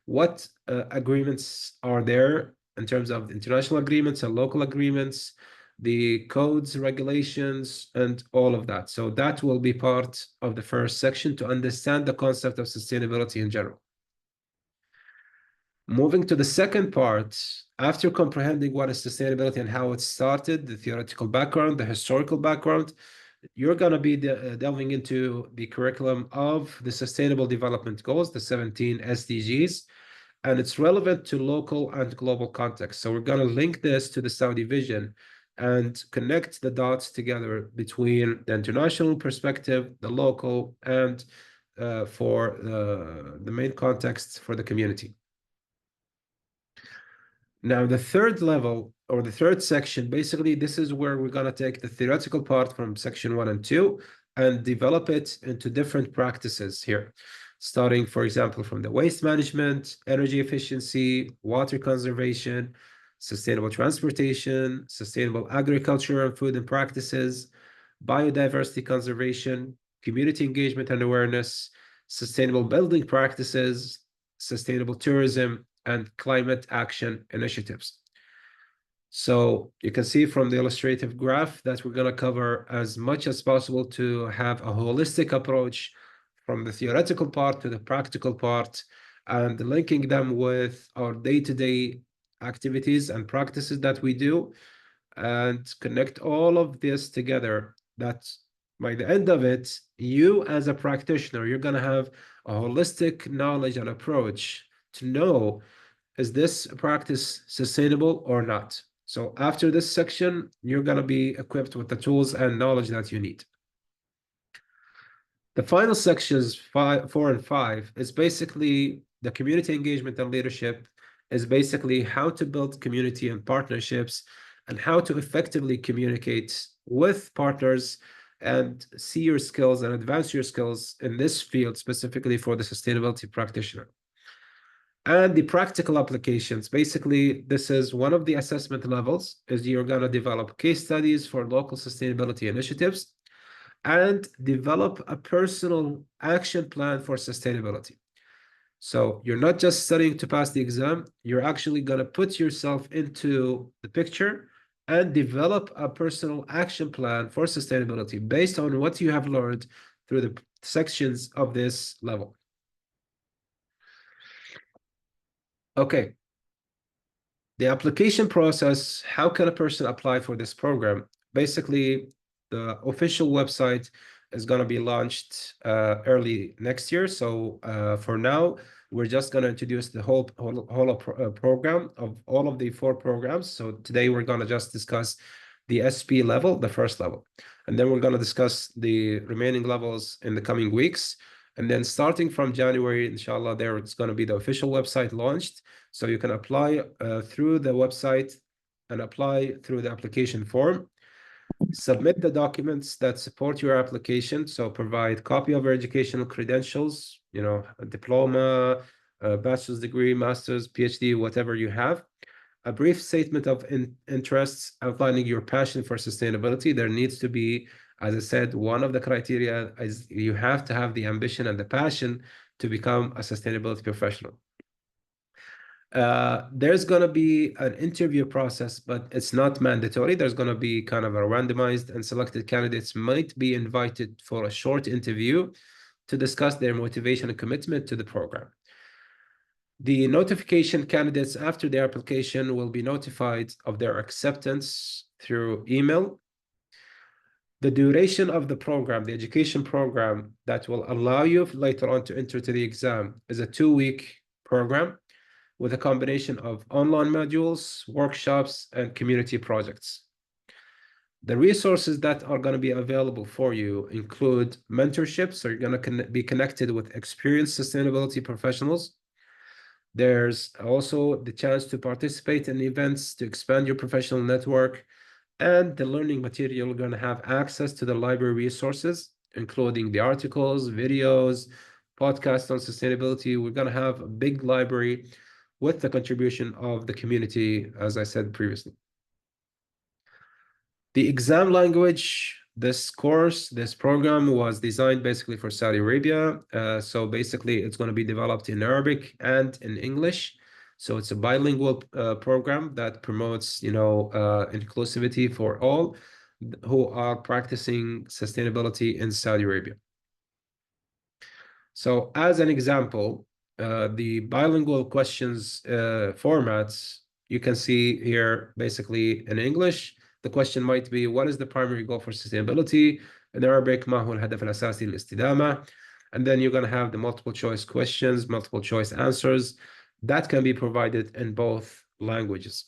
what agreements are there in terms of international agreements and local agreements, the codes, regulations, and all of that. So that will be part of the first section to understand the concept of sustainability in general. Moving to the second part, after comprehending what is sustainability and how it started, the theoretical background, the historical background, you're going to be delving into the curriculum of the Sustainable Development Goals, the 17 SDGs, and it's relevant to local and global context. So we're going to link this to the Saudi Vision and connect the dots together between the international perspective, the local, and for the main context for the community. Now, the third level or the third section, basically, this is where we're going to take the theoretical part from section 1 and 2 and develop it into different practices here, starting, for example, from the waste management, energy efficiency, water conservation, sustainable transportation, sustainable agriculture and food and practices, biodiversity conservation, community engagement and awareness, sustainable building practices, sustainable tourism, and climate action initiatives. So you can see from the illustrative graph that we're going to cover as much as possible to have a holistic approach from the theoretical part to the practical part, and linking them with our day-to-day activities and practices that we do, and connect all of this together. That by the end of it, you as a practitioner, you're going to have a holistic knowledge and approach to know, is this practice sustainable or not? So after this section, you're going to be equipped with the tools and knowledge that you need. The final sections 4 and 5 is basically the community engagement and leadership, is basically how to build community and partnerships and how to effectively communicate with partners and see your skills and advance your skills in this field, specifically for the sustainability practitioner. And the practical applications, basically, this is one of the assessment levels, is you're going to develop case studies for local sustainability initiatives and develop a personal action plan for sustainability. So you're not just studying to pass the exam, you're actually going to put yourself into the picture and develop a personal action plan for sustainability based on what you have learned through the sections of this level. Okay. The application process, how can a person apply for this program? Basically, the official website is going to be launched early next year. So for now, we're just going to introduce the whole program of all of the 4 programs. So today we're going to just discuss the SP level, the first level. And then we're going to discuss the remaining levels in the coming weeks. And then starting from January, inshallah, there it's going to be the official website launched. So you can apply through the website and apply through the application form. Submit the documents that support your application. So provide copy of your educational credentials, you know, a diploma, a bachelor's degree, master's, PhD, whatever you have. A brief statement of interests outlining your passion for sustainability. There needs to be, as I said, one of the criteria is you have to have the ambition and the passion to become a sustainability professional. There's going to be an interview process, but it's not mandatory. There's going to be kind of a randomized, and selected candidates might be invited for a short interview to discuss their motivation and commitment to the program. The notification candidates after their application will be notified of their acceptance through email. The duration of the program, the education program that will allow you later on to enter to the exam, is a 2-week program with a combination of online modules, workshops, and community projects. The resources that are going to be available for you include mentorship, so you're going to be connected with experienced sustainability professionals. There's also the chance to participate in events to expand your professional network, and the learning material, you're going to have access to the library resources, including the articles, videos, podcasts on sustainability. We're going to have a big library with the contribution of the community, as I said previously. The exam language, this program was designed basically for Saudi Arabia. So basically it's going to be developed in Arabic and in English. So it's a bilingual program that promotes, you know, inclusivity for all who are practicing sustainability in Saudi Arabia. So as an example, the bilingual questions formats, you can see here basically in English, the question might be, what is the primary goal for sustainability? In Arabic, ما هو الهدف الأساسي للاستدامة? And then you're going to have the multiple choice questions, multiple choice answers that can be provided in both languages.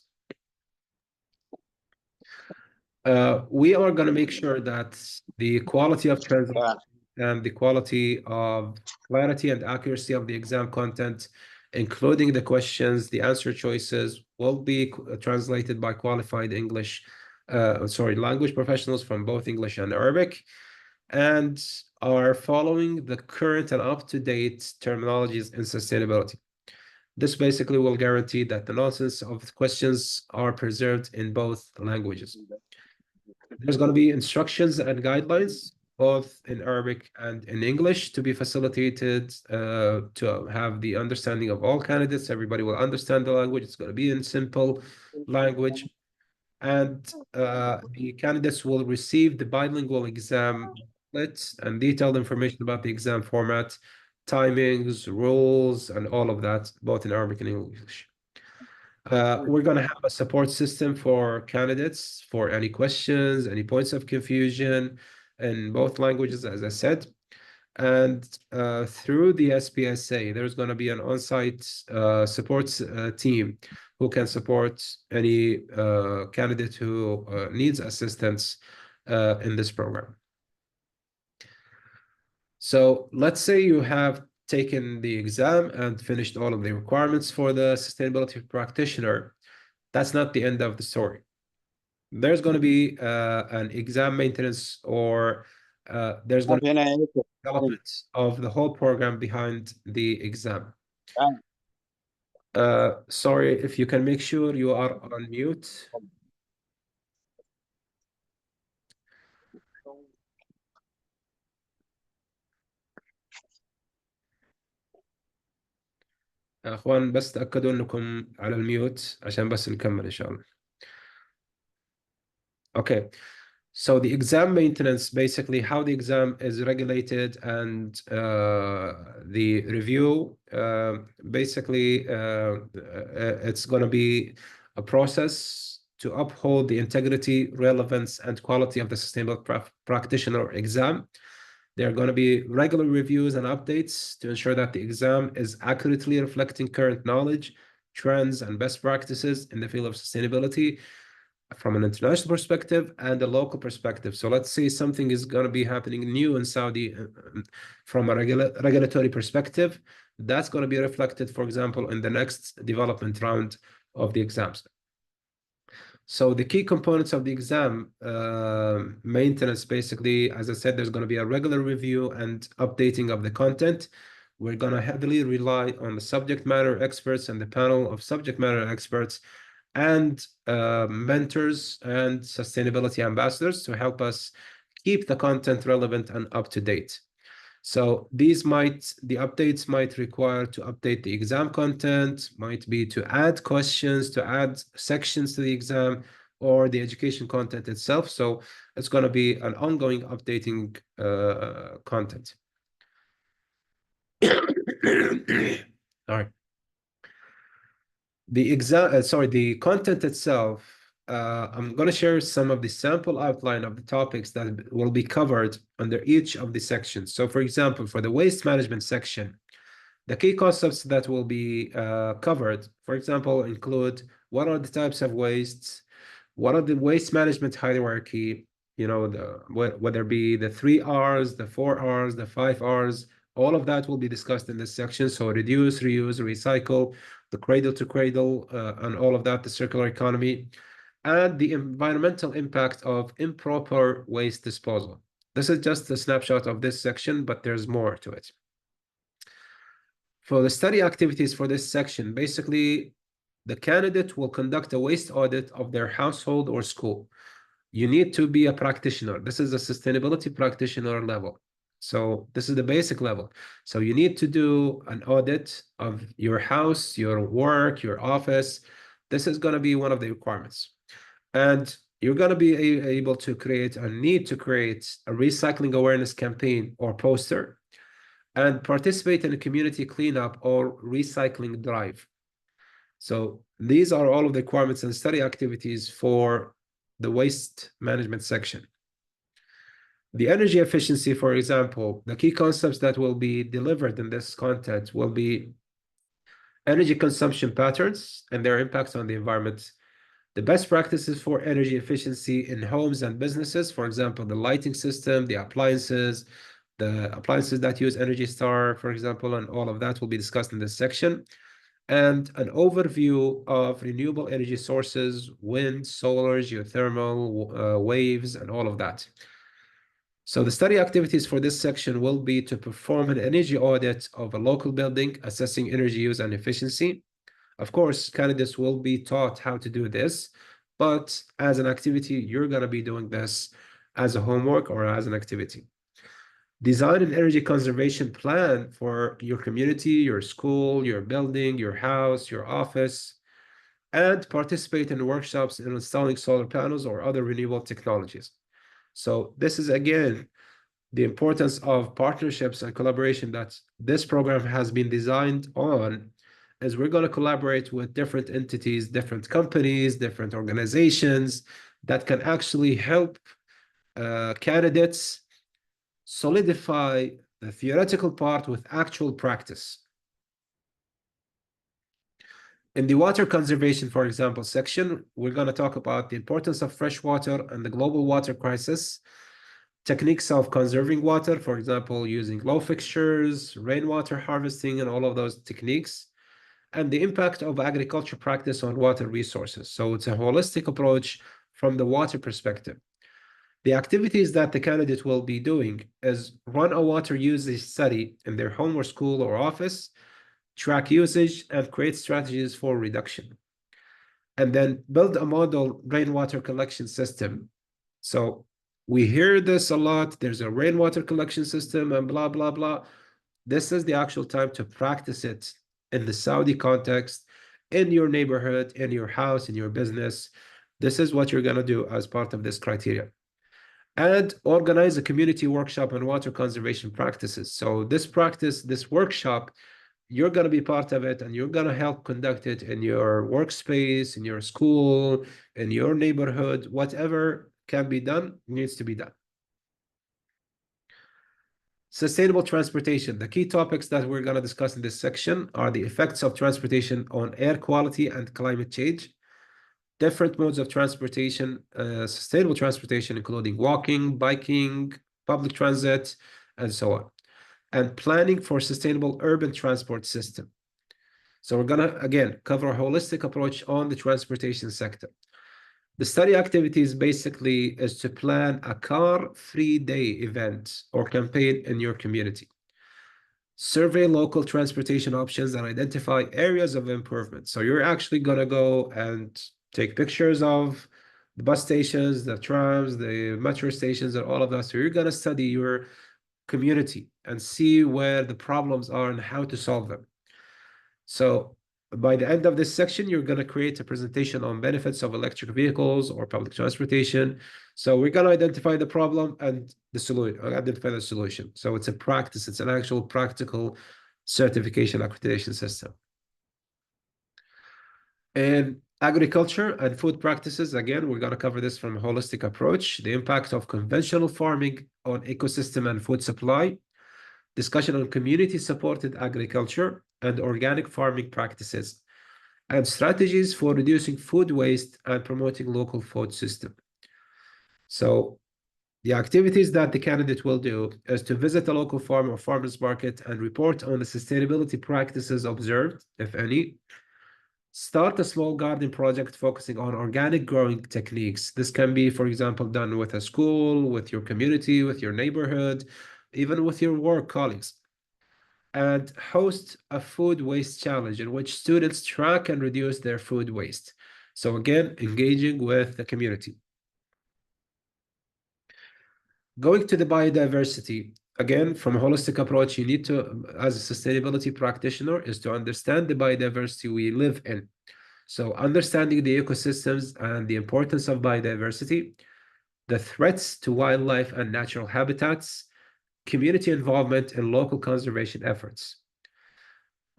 We are going to make sure that the quality of translation and the quality of clarity and accuracy of the exam content including the questions. The answer choices will be translated by qualified language professionals from both English and Arabic, and are following the current and up-to-date terminologies in sustainability. This basically will guarantee that the nonsense of the questions are preserved in both languages. There's going to be instructions and guidelines, both in Arabic and in English, to be facilitated to have the understanding of all candidates. Everybody will understand the language. It's going to be in simple language. And the candidates will receive the bilingual exam booklet and detailed information about the exam format, timings, rules, and all of that, both in Arabic and English. We're going to have a support system for candidates for any questions, any points of confusion in both languages, as I said. And through the SPSA, there's going to be an on-site support team who can support any candidate who needs assistance in this program. So let's say you have taken the exam and finished all of the requirements for the sustainability practitioner. That's not the end of the story. There's going to be an exam maintenance, or there's going to be development of the whole program behind the exam. Sorry, if you can make sure you are on mute. اخوان بس تأكدوا انكم على الميوت عشان بس نكمل ان شاء الله. Okay. So the exam maintenance, basically how the exam is regulated, and the review, basically it's going to be a process to uphold the integrity, relevance, and quality of the sustainable practitioner exam. There are going to be regular reviews and updates to ensure that the exam is accurately reflecting current knowledge, trends, and best practices in the field of sustainability from an international perspective and a local perspective. So let's say something is going to be happening new in Saudi from a regulatory perspective. That's going to be reflected, for example, in the next development round of the exams. So the key components of the exam maintenance, basically, as I said, there's going to be a regular review and updating of the content. We're going to heavily rely on the subject matter experts and the panel of subject matter experts and mentors and sustainability ambassadors to help us keep the content relevant and up to date. So the updates might require to update the exam content, might be to add questions, to add sections to the exam, or the education content itself. So it's going to be an ongoing updating content. All right. The content itself, I'm going to share some of the sample outline of the topics that will be covered under each of the sections. So for example, for the waste management section, the key concepts that will be covered, for example, include what are the types of wastes, what are the waste management hierarchy, whether it be the 3 R's, the 4 R's, the 5 R's, all of that will be discussed in this section. So reduce, reuse, recycle, the cradle to cradle, and all of that, the circular economy, and the environmental impact of improper waste disposal. This is just a snapshot of this section, but there's more to it. For the study activities for this section, basically, the candidate will conduct a waste audit of their household or school. You need to be a practitioner. This is a sustainability practitioner level. So this is the basic level. So you need to do an audit of your house, your work, your office. This is going to be one of the requirements. And you're going to be able to need to create a recycling awareness campaign or poster and participate in a community cleanup or recycling drive. So these are all of the requirements and study activities for the waste management section. The energy efficiency, for example, the key concepts that will be delivered in this content will be energy consumption patterns and their impacts on the environment, the best practices for energy efficiency in homes and businesses, for example, the lighting system, the appliances that use Energy Star, for example, and all of that will be discussed in this section. and an overview of renewable energy sources, wind, solar, geothermal, waves, and all of that. So the study activities for this section will be to perform an energy audit of a local building, assessing energy use and efficiency. Of course, candidates will be taught how to do this, but as an activity, you're going to be doing this as a homework or as an activity. Design an energy conservation plan for your community, your school, your building, your house, your office, and participate in workshops in installing solar panels or other renewable technologies. So this is, again, the importance of partnerships and collaboration that this program has been designed on, is we're going to collaborate with different entities, different companies, different organizations that can actually help candidates solidify the theoretical part with actual practice. In the water conservation, for example, section, we're going to talk about the importance of fresh water and the global water crisis, techniques of conserving water, for example, using low fixtures, rainwater harvesting, and all of those techniques, and the impact of agriculture practice on water resources. So it's a holistic approach from the water perspective. The activities that the candidate will be doing is run a water usage study in their home or school or office, track usage, and create strategies for reduction. And then build a model rainwater collection system. So we hear this a lot. There's a rainwater collection system and blah, blah, blah. This is the actual time to practice it in the Saudi context, in your neighborhood, in your house, in your business. This is what you're going to do as part of this criteria. And organize a community workshop on water conservation practices. So this workshop, you're going to be part of it, and you're going to help conduct it in your workspace, in your school, in your neighborhood. Whatever can be done needs to be done. Sustainable transportation. The key topics that we're going to discuss in this section are the effects of transportation on air quality and climate change, different modes of transportation, sustainable transportation, including walking, biking, public transit, and so on, and planning for sustainable urban transport system. So we're going to, again, cover a holistic approach on the transportation sector. The study activities basically is to plan a car-free day event or campaign in your community. Survey local transportation options and identify areas of improvement. So you're actually going to go and take pictures of the bus stations, the trams, the metro stations, and all of that. So you're going to study your community and see where the problems are and how to solve them. So by the end of this section, you're going to create a presentation on benefits of electric vehicles or public transportation. So we're going to identify the problem and the solution. So it's a practice. It's an actual practical certification accreditation system. And agriculture and food practices, again, we're going to cover this from a holistic approach, the impact of conventional farming on ecosystem and food supply, discussion on community-supported agriculture and organic farming practices, and strategies for reducing food waste and promoting local food system. So the activities that the candidate will do is to visit a local farm or farmers market and report on the sustainability practices observed, if any. Start a small garden project focusing on organic growing techniques. This can be, for example, done with a school, with your community, with your neighborhood, even with your work colleagues. And host a food waste challenge in which students track and reduce their food waste. So again, engaging with the community. Going to the biodiversity, again, from a holistic approach, you need to, as a sustainability practitioner, is to understand the biodiversity we live in. So understanding the ecosystems and the importance of biodiversity, the threats to wildlife and natural habitats, community involvement in local conservation efforts.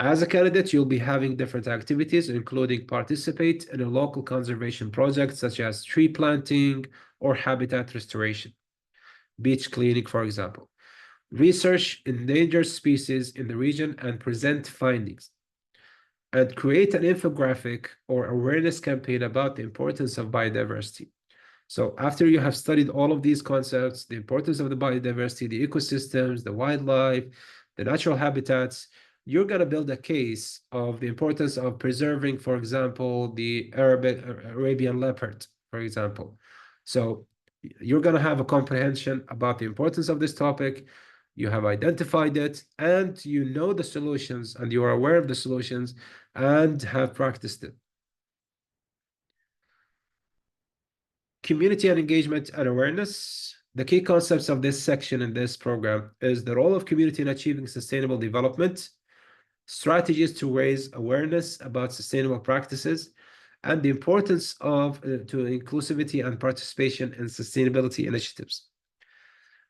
As a candidate, you'll be having different activities, including participate in a local conservation project, such as tree planting or habitat restoration, beach cleaning, for example. Research endangered species in the region and present findings. And create an infographic or awareness campaign about the importance of biodiversity. So after you have studied all of these concepts, the importance of the biodiversity, the ecosystems, the wildlife, the natural habitats, you're going to build a case of the importance of preserving, for example, the Arabian leopard, for example. So you're going to have a comprehension about the importance of this topic. You have identified it, and you know the solutions, and you are aware of the solutions, and have practiced it. Community and engagement and awareness. The key concepts of this section in this program is the role of community in achieving sustainable development, strategies to raise awareness about sustainable practices, and the importance of to inclusivity and participation in sustainability initiatives.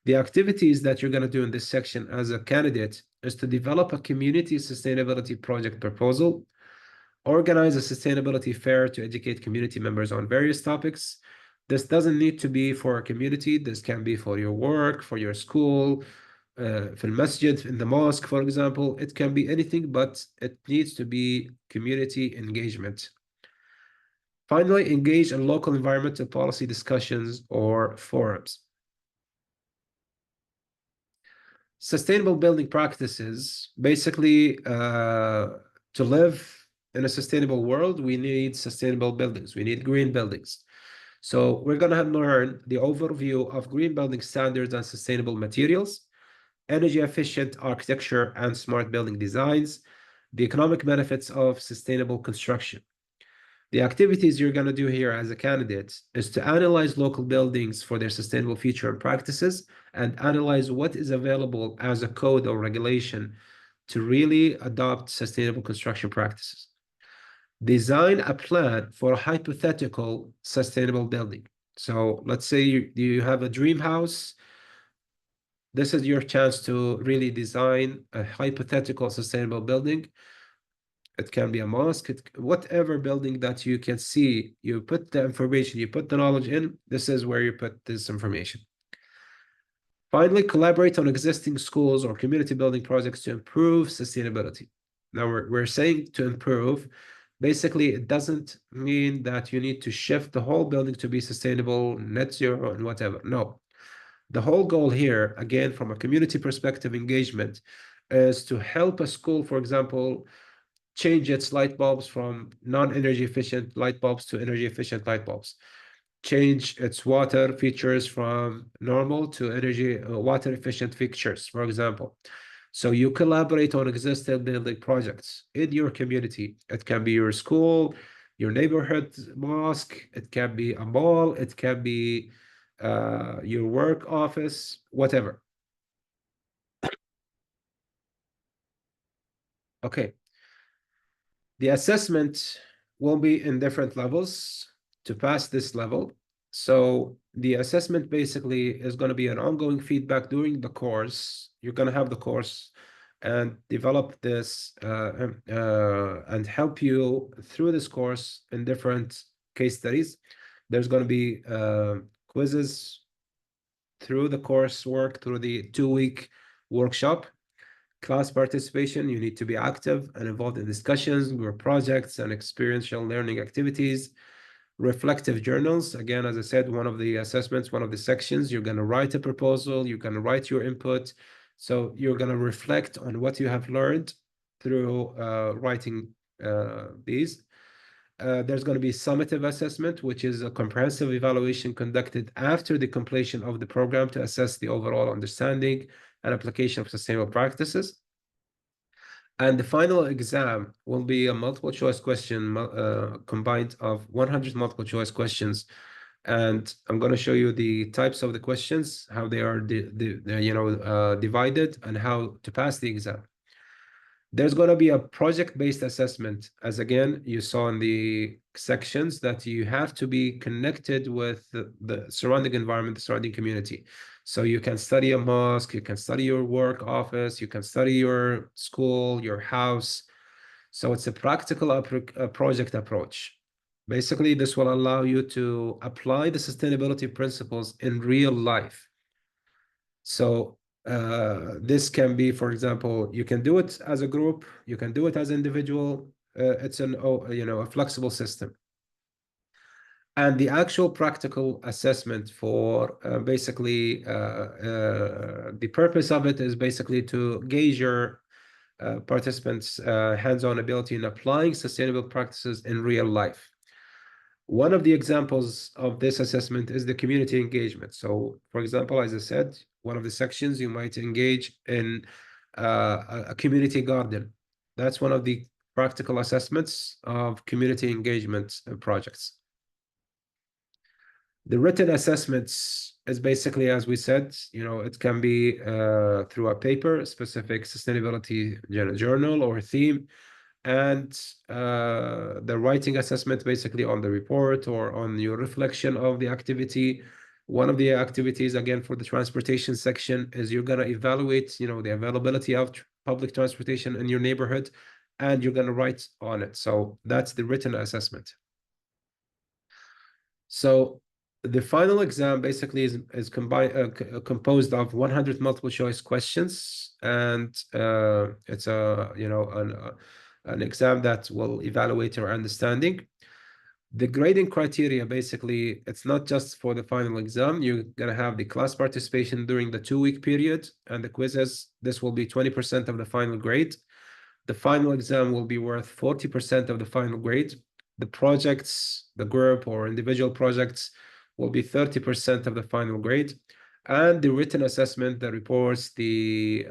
The activities that you're going to do in this section as a candidate is to develop a community sustainability project proposal, organize a sustainability fair to educate community members on various topics. This doesn't need to be for a community. This can be for your work, for your school, في المسجد, in the mosque, for example. It can be anything, but it needs to be community engagement. Finally, engage in local environmental policy discussions or forums. Sustainable building practices. Basically, to live in a sustainable world, we need sustainable buildings. We need green buildings. So we're going to learn the overview of green building standards and sustainable materials, energy efficient architecture and smart building designs, the economic benefits of sustainable construction. The activities you're going to do here as a candidate is to analyze local buildings for their sustainable feature and practices, and analyze what is available as a code or regulation to really adopt sustainable construction practices. Design a plan for a hypothetical sustainable building. So let's say you have a dream house. This is your chance to really design a hypothetical sustainable building. It can be a mosque, whatever building that you can see, you put the information, you put the knowledge in, this is where you put this information. Finally, collaborate on existing schools or community building projects to improve sustainability. Now we're saying to improve. Basically, it doesn't mean that you need to shift the whole building to be sustainable, net zero, and whatever. No. The whole goal here, again, from a community perspective engagement, is to help a school, for example, change its light bulbs from non-energy efficient light bulbs to energy efficient light bulbs. Change its water features from normal to energy water efficient fixtures, for example. So you collaborate on existing building projects in your community. It can be your school, your neighborhood mosque, it can be a mall, it can be your work office, whatever. Okay. The assessment will be in different levels to pass this level. So the assessment basically is going to be an ongoing feedback during the course. You're going to have the course and develop this and help you through this course in different case studies. There's going to be quizzes through the coursework, through the 2-week workshop. Class participation, you need to be active and involved in discussions, group projects, and experiential learning activities. Reflective journals, again, as I said, one of the assessments, one of the sections, you're going to write a proposal, you're going to write your input. So you're going to reflect on what you have learned through writing these. There's going to be summative assessment, which is a comprehensive evaluation conducted after the completion of the program to assess the overall understanding and application of sustainable practices. And the final exam will be a multiple choice question combined of 100 multiple choice questions. And I'm going to show you the types of the questions, how they are divided, and how to pass the exam. There's going to be a project-based assessment, as again, you saw in the sections, that you have to be connected with the surrounding environment, the surrounding community. So you can study a mosque, you can study your work office, you can study your school, your house. So it's a practical project approach. Basically, this will allow you to apply the sustainability principles in real life. So this can be, for example, you can do it as a group, you can do it as individual. It's a flexible system. And the actual practical assessment for basically the purpose of it is basically to gauge your participants' hands-on ability in applying sustainable practices in real life. One of the examples of this assessment is the community engagement. So, for example, as I said, one of the sections you might engage in a community garden. That's one of the practical assessments of community engagement projects. The written assessments is basically, as we said, it can be through a paper, a specific sustainability journal or theme, and the writing assessment basically on the report or on your reflection of the activity. One of the activities, again, for the transportation section is you're going to evaluate, the availability of public transportation in your neighborhood, and you're going to write on it. So that's the written assessment. So the final exam basically is composed of 100 multiple choice questions, and it's an exam that will evaluate your understanding. The grading criteria, basically, it's not just for the final exam. You're going to have the class participation during the 2-week period, and the quizzes. This will be 20% of the final grade. The final exam will be worth 40% of the final grade. The projects, the group or individual projects, will be 30% of the final grade. And the written assessment that reports the,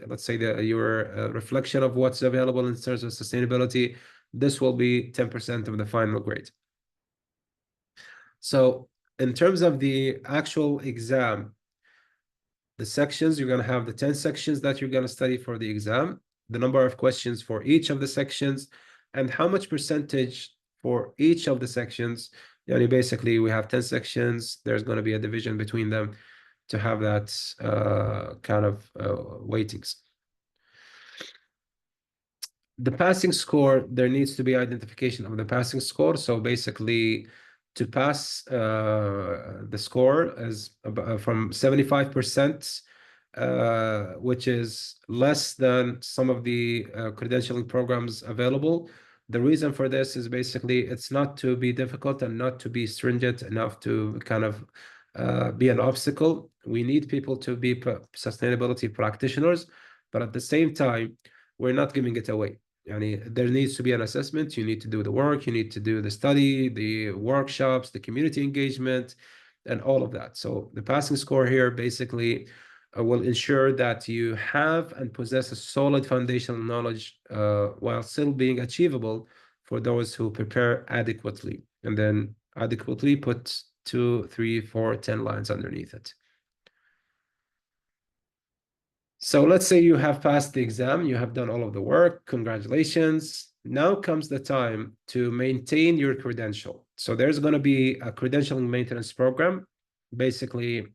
let's say, your reflection of what's available in terms of sustainability, this will be 10% of the final grade. So in terms of the actual exam, the sections, you're going to have the 10 sections that you're going to study for the exam, the number of questions for each of the sections, and how much percentage for each of the sections. Basically, we have 10 sections. There's going to be a division between them to have that kind of weightings. The passing score, there needs to be identification of the passing score. So basically, to pass, the score is from 75%, which is less than some of the credentialing programs available. The reason for this is basically it's not to be difficult and not to be stringent enough to kind of be an obstacle. We need people to be sustainability practitioners, but at the same time, we're not giving it away. There needs to be an assessment. You need to do the work. You need to do the study, the workshops, the community engagement, and all of that. So the passing score here basically will ensure that you have and possess a solid foundational knowledge while still being achievable for those who prepare adequately. And then adequately put 2, 3, 4, 10 lines underneath it. So let's say you have passed the exam, you have done all of the work, congratulations. Now comes the time to maintain your credential. So there's going to be a credentialing maintenance program. Basically,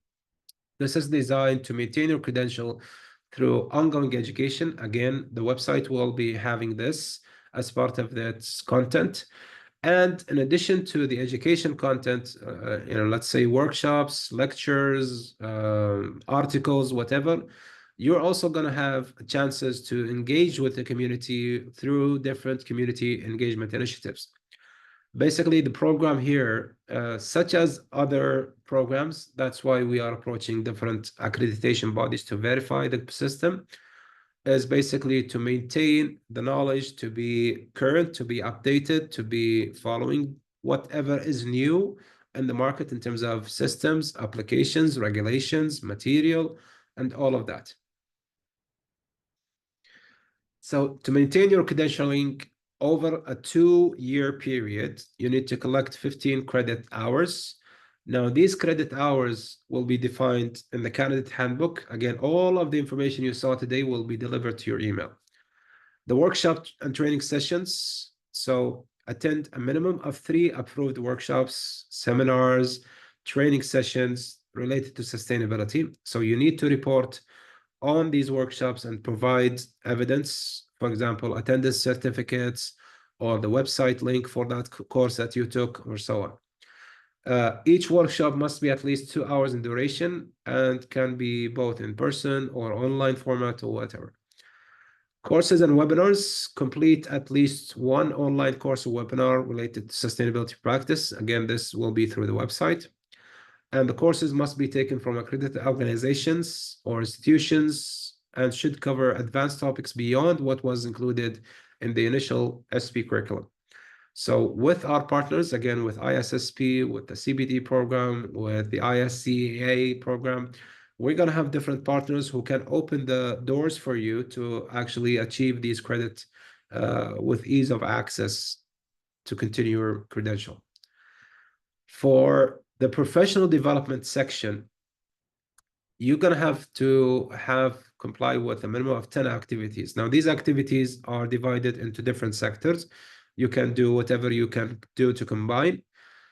this is designed to maintain your credential through ongoing education. Again, the website will be having this as part of its content. And in addition to the education content, let's say workshops, lectures, articles, whatever, you're also going to have chances to engage with the community through different community engagement initiatives. Basically, the program here, such as other programs, that's why we are approaching different accreditation bodies to verify the system, is basically to maintain the knowledge, to be current, to be updated, to be following whatever is new in the market in terms of systems, applications, regulations, material, and all of that. So to maintain your credentialing over a 2-year period, you need to collect 15 credit hours. Now, these credit hours will be defined in the candidate handbook. Again, all of the information you saw today will be delivered to your email. The workshop and training sessions. So attend a minimum of 3 approved workshops, seminars, training sessions related to sustainability. So you need to report on these workshops and provide evidence, for example, attendance certificates or the website link for that course that you took or so on. Each workshop must be at least 2 hours in duration and can be both in person or online format or whatever. Courses and webinars, complete at least 1 online course or webinar related to sustainability practice. Again, this will be through the website. And the courses must be taken from accredited organizations or institutions and should cover advanced topics beyond what was included in the initial SP curriculum. So with our partners, again, with ISSP, with the CBD program, with the ISCA program, we're going to have different partners who can open the doors for you to actually achieve these credits with ease of access to continue your credential. For the professional development section, you're going to have to comply with a minimum of 10 activities. Now, these activities are divided into different sectors. You can do whatever you can do to combine.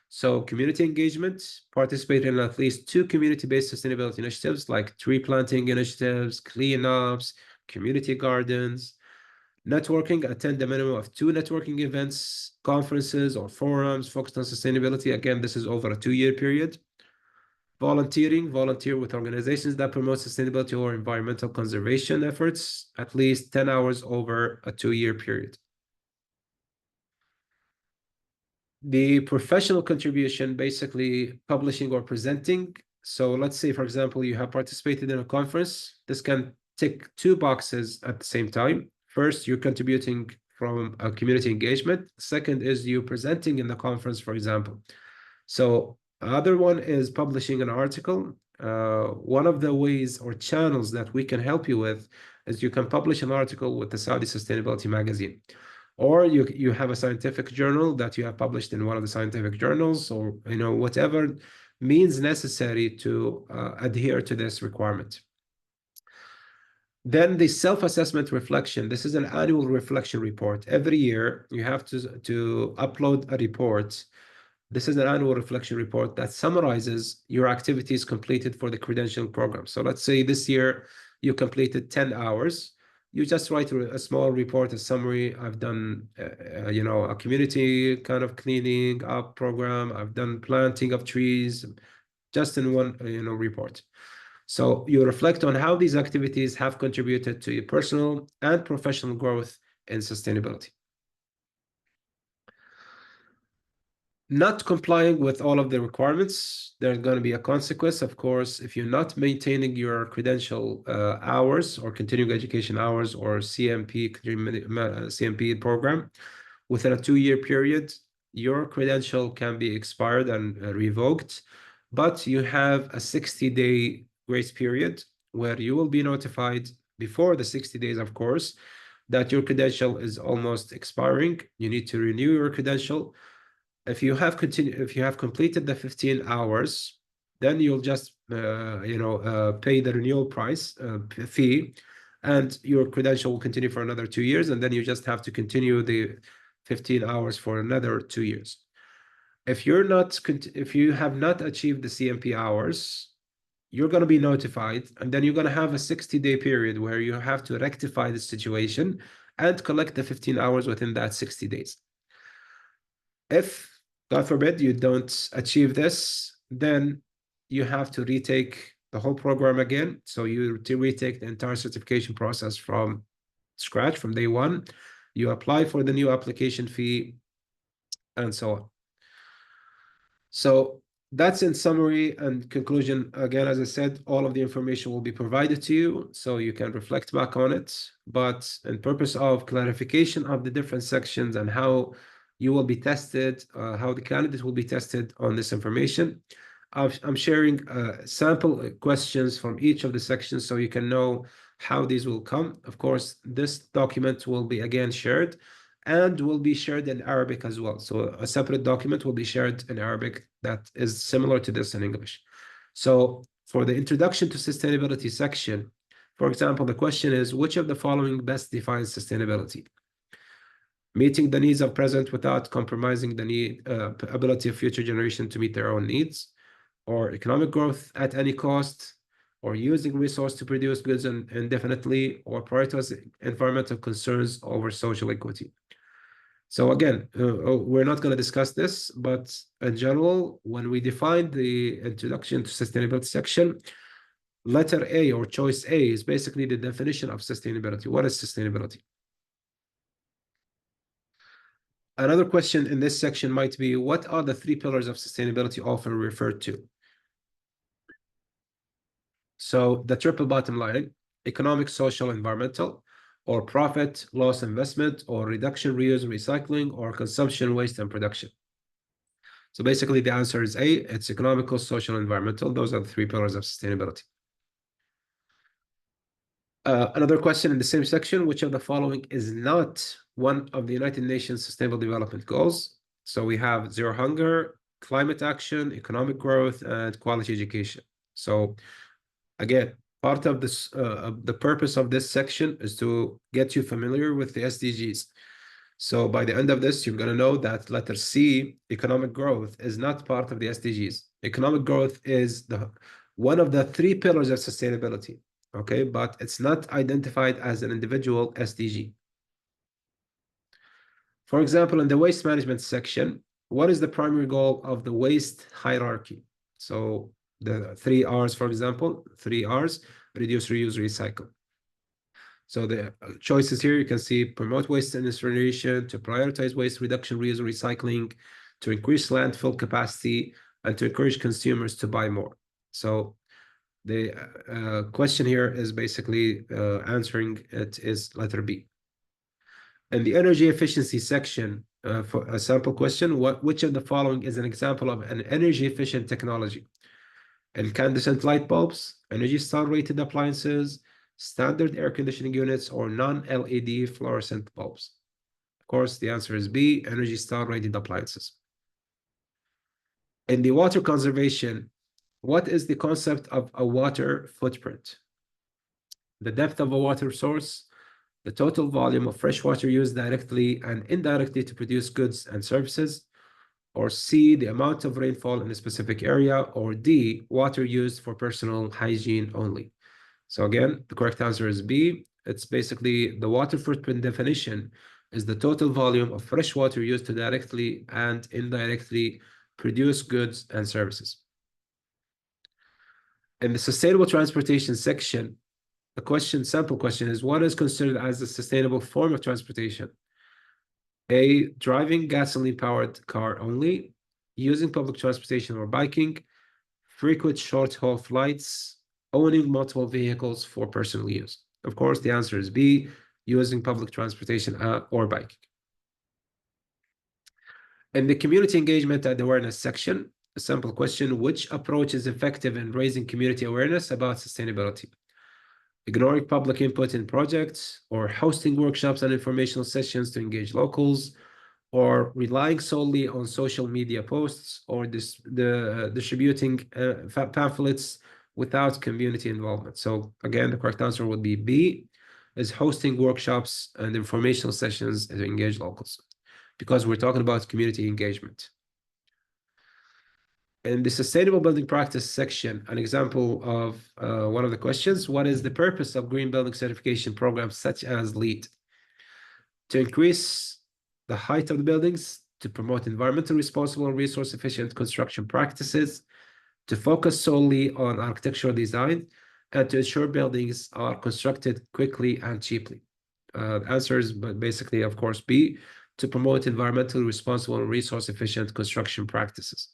So community engagement, participate in at least 2 community-based sustainability initiatives like tree planting initiatives, cleanups, community gardens. Networking, attend a minimum of 2 networking events, conferences, or forums focused on sustainability. Again, this is over a 2-year period. Volunteering, volunteer with organizations that promote sustainability or environmental conservation efforts, at least 10 hours over a 2-year period. The professional contribution, basically publishing or presenting. So let's say, for example, you have participated in a conference. This can tick 2 boxes at the same time. First, you're contributing from a community engagement. Second is you presenting in the conference, for example. So other one is publishing an article. One of the ways or channels that we can help you with is you can publish an article with the Saudi Sustainability Magazine. Or you have a scientific journal that you have published in one of the scientific journals, or whatever means necessary to adhere to this requirement. Then the self-assessment reflection. This is an annual reflection report. Every year you have to upload a report. This is an annual reflection report that summarizes your activities completed for the credentialing program. So let's say this year you completed 10 hours. You just write a small report, a summary. I've done, a community kind of cleaning up program. I've done planting of trees, just in one, report. So you reflect on how these activities have contributed to your personal and professional growth in sustainability. Not complying with all of the requirements, there's going to be a consequence, of course, if you're not maintaining your credential hours or continuing education hours or CMP program within a 2-year period. Your credential can be expired and revoked, but you have a 60-day grace period where you will be notified before the 60 days, of course, that your credential is almost expiring. You need to renew your credential. If you have completed the 15 hours, then you'll just pay the renewal price fee, and your credential will continue for another 2 years, and then you just have to continue the 15 hours for another 2 years. If you have not achieved the CMP hours, you're going to be notified, and then you're going to have a 60-day period where you have to rectify the situation and collect the 15 hours within that 60 days. If, God forbid, you don't achieve this, then you have to retake the whole program again. So you retake the entire certification process from scratch, from day one. You apply for the new application fee, and so on. So that's in summary and conclusion. Again, as I said, all of the information will be provided to you, so you can reflect back on it. But in purpose of clarification of the different sections and how you will be tested, how the candidate will be tested on this information, I'm sharing sample questions from each of the sections so you can know how these will come. Of course, this document will be again shared and will be shared in Arabic as well. So a separate document will be shared in Arabic that is similar to this in English. So for the introduction to sustainability section, for example, the question is, which of the following best defines sustainability? Meeting the needs of present without compromising the ability of future generation to meet their own needs, or economic growth at any cost, or using resource to produce goods indefinitely, or prioritize environmental concerns over social equity. So again, we're not going to discuss this, but in general, when we define the introduction to sustainability section, letter A or choice A is basically the definition of sustainability. What is sustainability? Another question in this section might be, what are the 3 pillars of sustainability often referred to? So the triple bottom line economic, social, environmental, or profit, loss, investment, or reduction, reuse, recycling, or consumption, waste, and production. So basically the answer is A, it's economical, social, environmental. Those are the three pillars of sustainability. Another question in the same section, which of the following is not one of the United Nations Sustainable Development Goals? So we have zero hunger, climate action, economic growth, and quality education. So again, part of this, the purpose of this section is to get you familiar with the SDGs. So by the end of this, you're going to know that letter C, economic growth, is not part of the SDGs. Economic growth is one of the three pillars of sustainability, okay? But it's not identified as an individual SDG. For example, in the waste management section, what is the primary goal of the waste hierarchy? So the three R's, for example, three R's, reduce, reuse, recycle. So the choices here, you can see promote waste incineration, to prioritize waste reduction, reuse, recycling, to increase landfill capacity, and to encourage consumers to buy more. So the question here is basically answering it is letter B. In the energy efficiency section, for a sample question, which of the following is an example of an energy efficient technology? Incandescent light bulbs, Energy Star rated appliances, standard air conditioning units, or non-LED fluorescent bulbs? Of course, the answer is B, Energy Star rated appliances. In the water conservation, what is the concept of a water footprint? The depth of a water source, the total volume of fresh water used directly and indirectly to produce goods and services, or C, the amount of rainfall in a specific area, or D, water used for personal hygiene only. So again, the correct answer is B. It's basically the water footprint definition is the total volume of fresh water used to directly and indirectly produce goods and services. In the sustainable transportation section, the sample question is, what is considered as a sustainable form of transportation? A, driving gasoline-powered car only, using public transportation or biking, frequent short-haul flights, owning multiple vehicles for personal use. Of course, the answer is B, using public transportation or biking. In the community engagement and awareness section, a sample question, which approach is effective in raising community awareness about sustainability? Ignoring public input in projects, or hosting workshops and informational sessions to engage locals, or relying solely on social media posts, or distributing pamphlets without community involvement. So again, the correct answer would be B, is hosting workshops and informational sessions to engage locals, because we're talking about community engagement. In the sustainable building practice section, an example of one of the questions, what is the purpose of green building certification programs such as LEED? To increase the height of the buildings, to promote environmentally responsible and resource efficient construction practices, to focus solely on architectural design, and to ensure buildings are constructed quickly and cheaply. The answer is basically, of course, B, to promote environmentally responsible and resource efficient construction practices.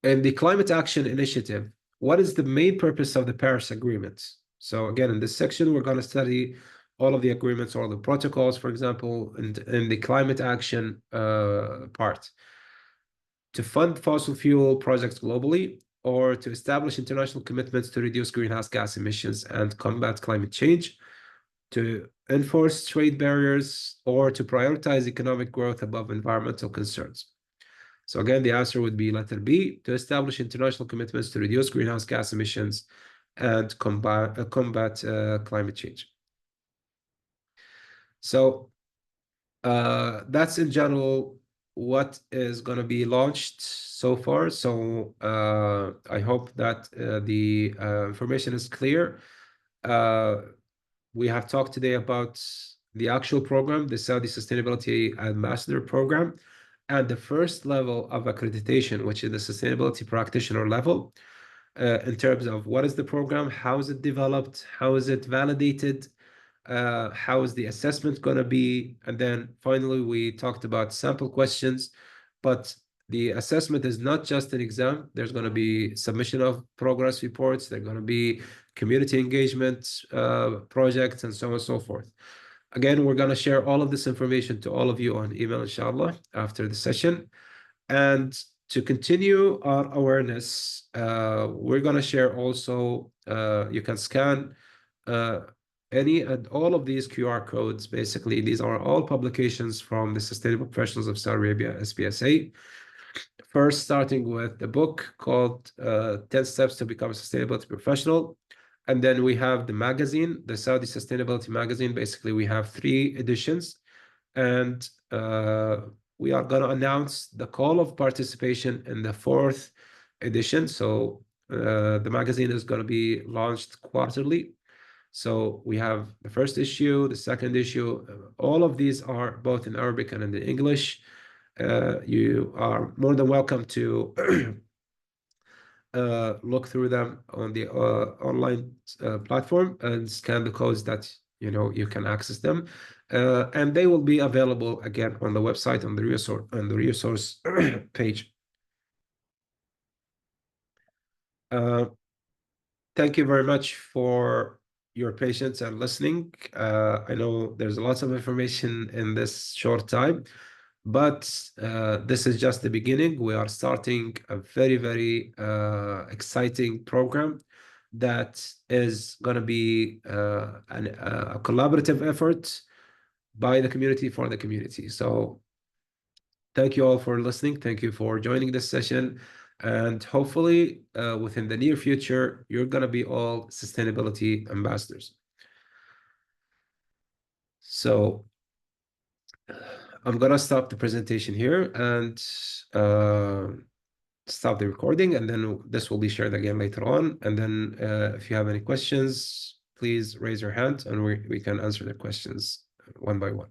In the Climate Action Initiative, what is the main purpose of the Paris Agreement? So again, in this section, we're going to study all of the agreements, all the protocols, for example, in the climate action part. To fund fossil fuel projects globally, or to establish international commitments to reduce greenhouse gas emissions and combat climate change, to enforce trade barriers, or to prioritize economic growth above environmental concerns. So again, the answer would be letter B, to establish international commitments to reduce greenhouse gas emissions and combat climate change. So that's in general what is going to be launched so far. So I hope that the information is clear. We have talked today about the actual program, the Saudi Sustainability Ambassador Program, and the first level of accreditation, which is the sustainability practitioner level, in terms of what is the program, how is it developed, how is it validated, how is the assessment going to be, and then finally we talked about sample questions. But the assessment is not just an exam. There's going to be submission of progress reports. There's going to be community engagement projects, and so on and so forth. Again, we're going to share all of this information to all of you on email, inshallah, after the session. And to continue our awareness, we're going to share also, you can scan any and all of these QR codes. Basically, these are all publications from the Sustainable Professionals of Saudi Arabia, SPSA. First, starting with the book called 10 Steps to Become a Sustainability Professional. And then we have the magazine, the Saudi Sustainability Magazine. Basically, we have 3 editions. And we are going to announce the call of participation in the 4th edition. So the magazine is going to be launched quarterly. So we have the first issue, the second issue. All of these are both in Arabic and in English. You are more than welcome to look through them on the online platform and scan the codes that you can access them, and they will be available again on the website on the resource page. Thank you very much for your patience and listening. I know there's lots of information in this short time, but this is just the beginning. We are starting a very, very exciting program that is going to be a collaborative effort by the community for the community. So thank you all for listening. Thank you for joining this session. And hopefully within the near future, you're going to be all sustainability ambassadors. So I'm going to stop the presentation here and stop the recording, and then this will be shared again later on. And then if you have any questions, please raise your hand and we can answer the questions one by one.